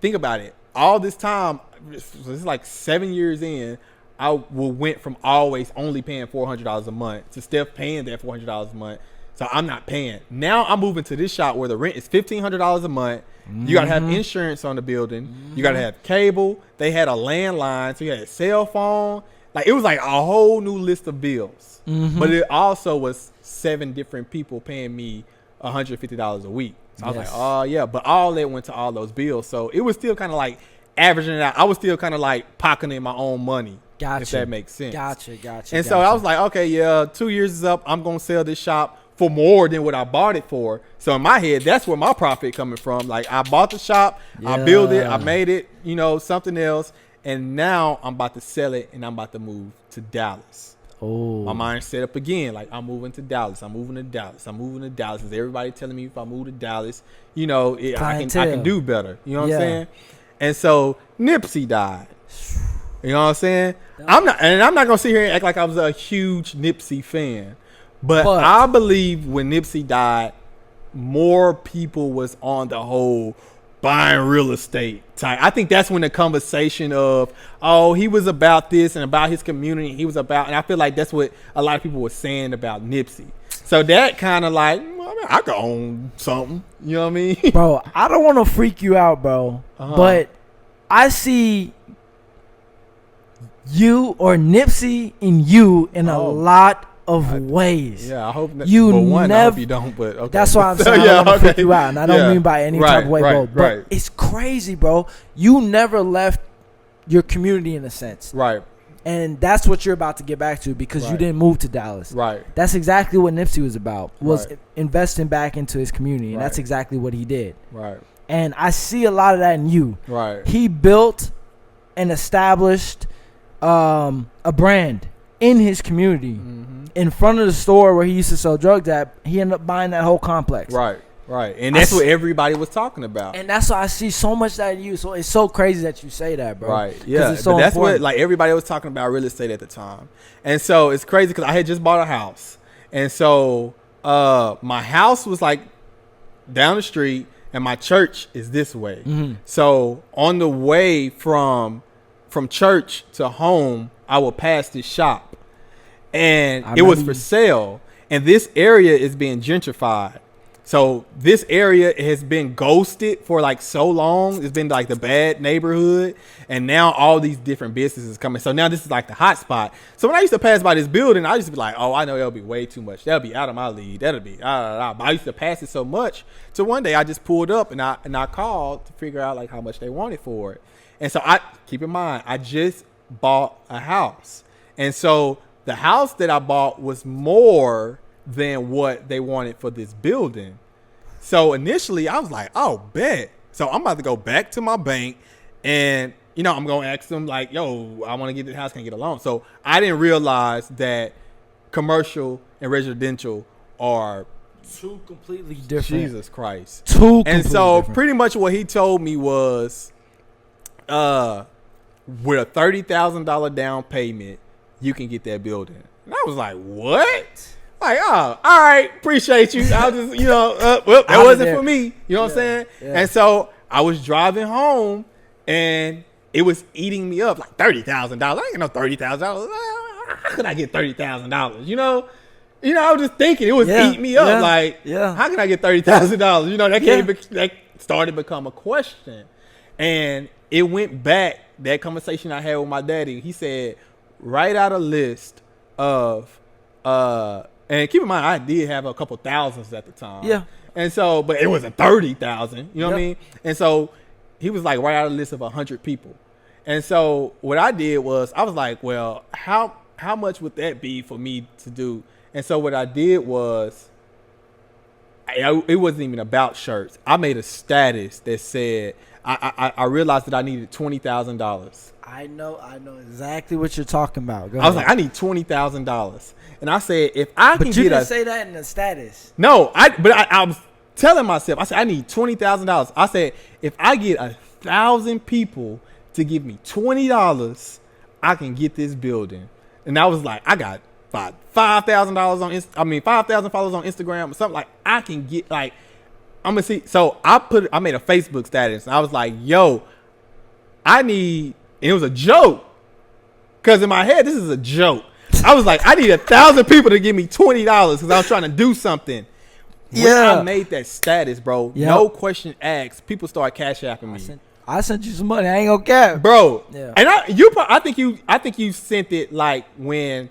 think about it. All this time, this is like 7 years in, I went from always only paying $400 a month to still paying that $400 a month. So I'm not paying. Now I'm moving to this shop where the rent is $1,500 a month. You got to have insurance on the building. You got to have cable. They had a landline. So you had a cell phone. Like, it was like a whole new list of bills. But it also was 7 different people paying me $150 a week. So I was like, oh, yeah. But all that went to all those bills. So it was still kind of like averaging it out. I was still kind of like pocketing my own money. Gotcha. If that makes sense. Gotcha. And so I was like, okay, yeah, 2 years is up. I'm going to sell this shop for more than what I bought it for. So in my head, that's where my profit coming from. Like, I bought the shop, I built it, I made it, something else. And now I'm about to sell it and I'm about to move to Dallas. Oh. My mind's set up again. Like, I'm moving to Dallas. I'm moving to Dallas. Is everybody telling me if I move to Dallas, I can do better. You know what I'm saying? And so Nipsey died. You know what I'm saying? I'm not gonna sit here and act like I was a huge Nipsey fan. But I believe when Nipsey died, more people was on the whole buying real estate type. I think that's when the conversation of, oh, he was about this and about his community. He was about, and I feel like that's what a lot of people were saying about Nipsey. So that kind of like, I could own something. You know what I mean? Bro, I don't want to freak you out, bro. But I see you or Nipsey in you in a lot of ways. Yeah, I hope that I hope you don't, but okay. That's why I'm saying I don't want to freak you out, and I don't mean by any type of way, bro. But it's crazy, bro. You never left your community in a sense. Right. And that's what you're about to get back to because you didn't move to Dallas. Right. That's exactly what Nipsey was about, was investing back into his community, and that's exactly what he did. Right. And I see a lot of that in you. Right. He built and established a brand in his community. In front of the store where he used to sell drugs at, he ended up buying that whole complex. Right. And that's what everybody was talking about. And that's why I see so much that in you. So it's so crazy that you say that, bro. Right. Yeah. It's so but that's important. What like everybody was talking about real estate at the time. And so it's crazy because I had just bought a house. And so my house was like down the street and my church is this way. So on the way from church to home, I would pass this shop. And it was for sale. And this area is being gentrified. So this area has been ghosted for like so long. It's been like the bad neighborhood. And now all these different businesses coming. So now this is like the hot spot. So when I used to pass by this building, I used to be like, oh, I know that'll be way too much. That'll be out of my league. That'll be, But I used to pass it so much. So one day I just pulled up and I called to figure out like how much they wanted for it. And so keep in mind, I just bought a house. And so the house that I bought was more than what they wanted for this building. So initially I was like, oh, bet. So I'm about to go back to my bank and, I'm going to ask them like, yo, I want to get this house. Can I get a loan? So I didn't realize that commercial and residential are two completely different. Jesus Christ. And so pretty much what he told me was with a $30,000 down payment, you can get that building. And I was like, what? Like, oh, all right, appreciate you. I was just, well, that wasn't for me. You know what I'm saying? Yeah. And so I was driving home and it was eating me up like $30,000. I ain't got no $30,000. How could I get $30,000? I was just thinking it was eating me up. How can I get $30,000? That started to become a question. And it went back, that conversation I had with my daddy. He said, write out a list of, and keep in mind, I did have a couple thousands at the time. Yeah. And so, but it wasn't 30,000, you know what I mean? And so he was like, write out a list of 100 people. And so what I did was, I was like, well, how how much would that be for me to do? And so what I did was, it wasn't even about shirts. I made a status that said, I realized that I needed $20,000. I know exactly what you're talking about. I was like, I need $20,000, and I said, if I can but you get didn't say that in the status. No, I was telling myself, I said, I need $20,000. I said, if I get 1,000 people to give me $20, I can get this building. And I was like, I got about $5,000 on 5,000 followers on Instagram or something. Like, I can get, like, I'm gonna see. So I made a Facebook status, and I was like, yo, I need, and it was a joke, because in my head, this is a joke. I was like, I need 1,000 people to give me $20 because I was trying to do something. When I made that status, bro, no question asked, people start cash apping me. I sent you some money. I ain't gonna care, bro. Yeah. And I think you sent it like when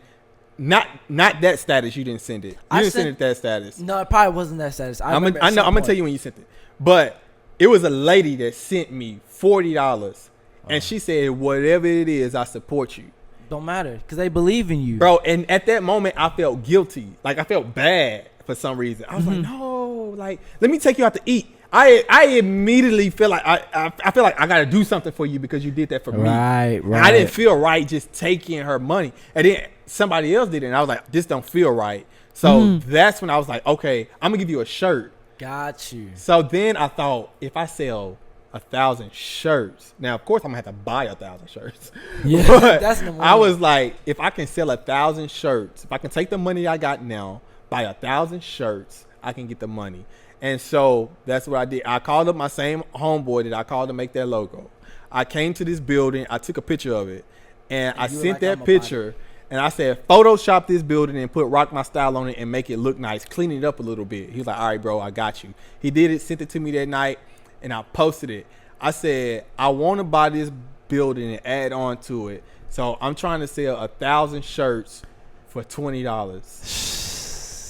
not that status. You didn't send it. You didn't send it that status. No, it probably wasn't that status. I know. I'm gonna tell you when you sent it. But it was a lady that sent me $40, and she said, "Whatever it is, I support you." Don't matter, because they believe in you, bro. And at that moment, I felt guilty. Like, I felt bad for some reason. I was like, no, like, let me take you out to eat. I immediately feel like I feel like I gotta do something for you because you did that for me. Right. I didn't feel right just taking her money, and then somebody else did it, and I was like, this don't feel right. So that's when I was like, okay, I'm gonna give you a shirt. Got you. So then I thought, if I sell 1,000 shirts, now of course I'm gonna have to buy 1,000 shirts. Yeah, but that's the I was like, if I can sell 1,000 shirts, if I can take the money I got now, buy 1,000 shirts, I can get the money. And so that's what I did. I called up my same homeboy that I called to make that logo. I came to this building, I took a picture of it, and I sent that picture, and I said, Photoshop this building and put Rocko My Style on it and make it look nice, clean it up a little bit. He was like, all right, bro, I got you. He did it, sent it to me that night, and I posted it. I said, I want to buy this building and add on to it. So I'm trying to sell 1,000 shirts for $20.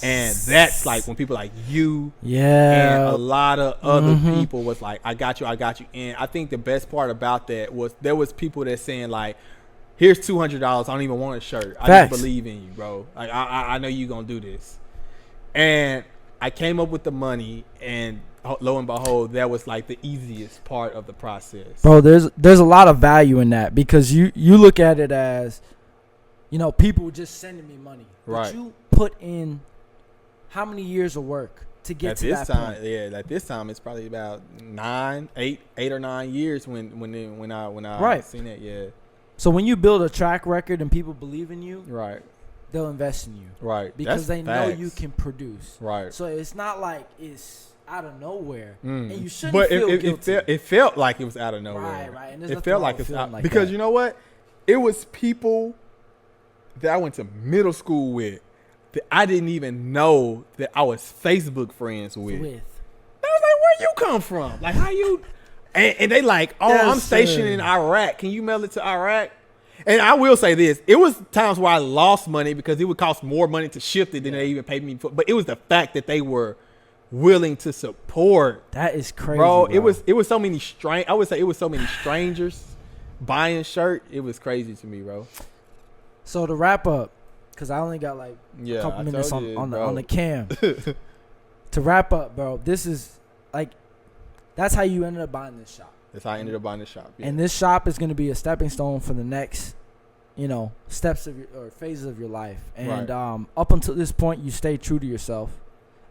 And that's like when people like you and a lot of other people was like, I got you. And I think the best part about that was there was people that saying like, here's $200. I don't even want a shirt. I just believe in you, bro. Like, I know you gonna do this. And I came up with the money, and lo and behold, that was like the easiest part of the process. Bro, there's a lot of value in that, because you look at it as, people just sending me money. Right. But you put in how many years of work to get to that point? Yeah, at this time it's probably about 8 or 9 years when I seen it. Yeah. So when you build a track record and people believe in you, right, they'll invest in you, right, because they know you can produce, right. So it's not like it's out of nowhere, and you shouldn't feel guilty. It felt like it was out of nowhere. Right. And it felt like it's out like because that. You know what? It was people that I went to middle school with that I didn't even know that I was Facebook friends with. I was like, where you come from? Like, how you? And they like, I'm stationed in Iraq. Can you mail it to Iraq? And I will say this. It was times where I lost money because it would cost more money to ship it than they even paid me for. But it was the fact that they were willing to support. That is crazy, bro. It was so many I would say it was so many strangers buying shirt. It was crazy to me, bro. So to wrap up, because I only got like a couple minutes on the cam. To wrap up, bro, this is like, that's how you ended up buying this shop. That's how I ended up buying this shop. Yeah. And this shop is going to be a stepping stone for the next, steps of or phases of your life. And up until this point, you stayed true to yourself.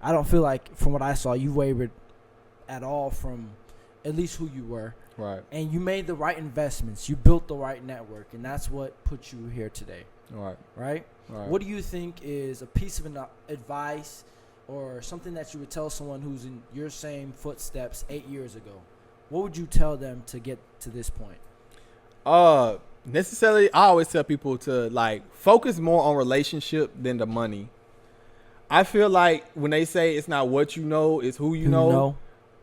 I don't feel like, from what I saw, you wavered at all from at least who you were. Right. And you made the right investments. You built the right network, and that's what put you here today. Right? What do you think is a piece of advice or something that you would tell someone who's in your same footsteps 8 years ago? What would you tell them to get to this point? Necessarily, I always tell people to like focus more on relationship than the money. I feel like when they say it's not what you know, it's who you know.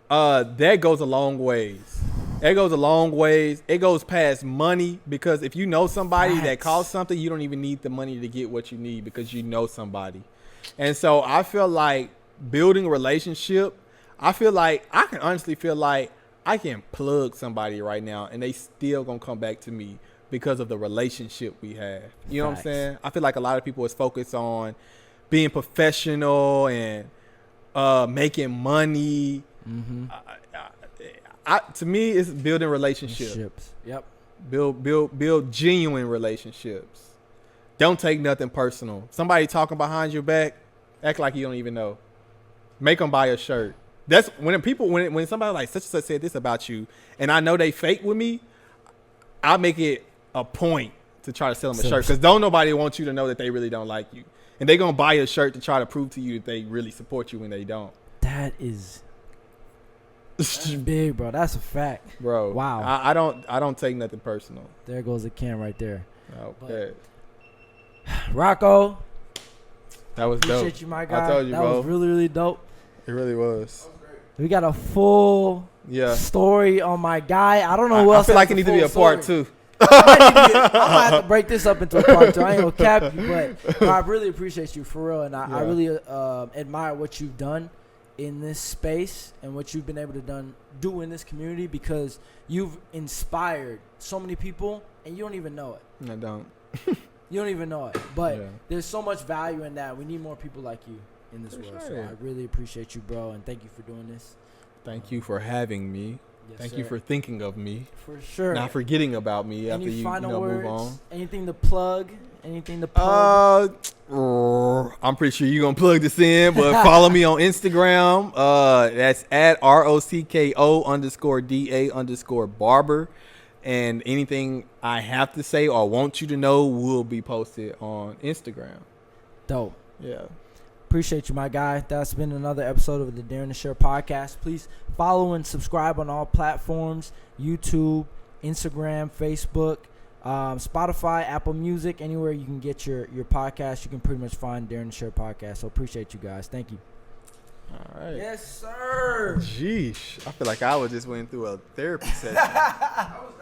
That goes a long ways. It goes a long ways. It goes past money, because if you know somebody that costs something, you don't even need the money to get what you need because you know somebody. And so I feel like building a relationship, I can honestly feel like I can plug somebody right now and they still gonna come back to me because of the relationship we have. You know what I'm Facts. saying? I feel like a lot of people is focused on being professional and making money. Mm-hmm. To me, it's building relationships. Yep. Build genuine relationships. Don't take nothing personal. Somebody talking behind your back, act like you don't even know. Make them buy a shirt. That's when somebody like such and such said this about you, and I know they fake with me, I make it a point to try to sell them a shirt, because don't nobody want you to know that they really don't like you, and they gonna buy a shirt to try to prove to you that they really support you when they don't. That's big, bro. That's a fact, bro. Wow. I don't take nothing personal. There goes the can right there. Okay. Rocko, that was dope. Appreciate you, my guy. I told you, that bro. was really, really dope. It really was. We got a full story on my guy. I don't know what else. I feel like it needs to be a part 2. I might have to break this up into a part 2. I ain't gonna cap you, but I really appreciate you for real, and I really admire what you've done in this space and what you've been able to do in this community, because you've inspired so many people and you don't even know it. I don't. You don't even know it, but there's so much value in that. We need more people like you in this world. Sure. So I really appreciate you, bro, and thank you for doing this. Thank you for having me. Yes, Thank sir. you for thinking of me. For sure. Not forgetting about me after Any you final words? move on. Anything to plug? Anything to plug? I'm pretty sure you're going to plug this in, but follow me on Instagram. That's at ROCKO_DA_barber. And anything I have to say or want you to know will be posted on Instagram. Dope. Yeah. Appreciate you, my guy. That's been another episode of the Darren and Share podcast. Please follow and subscribe on all platforms: YouTube, Instagram, Facebook, Spotify, Apple Music, anywhere you can get your podcast. You can pretty much find Darren and Share podcast. So appreciate you guys. Thank you. All right. Yes, sir. Jeesh. I feel like I just went through a therapy session. That was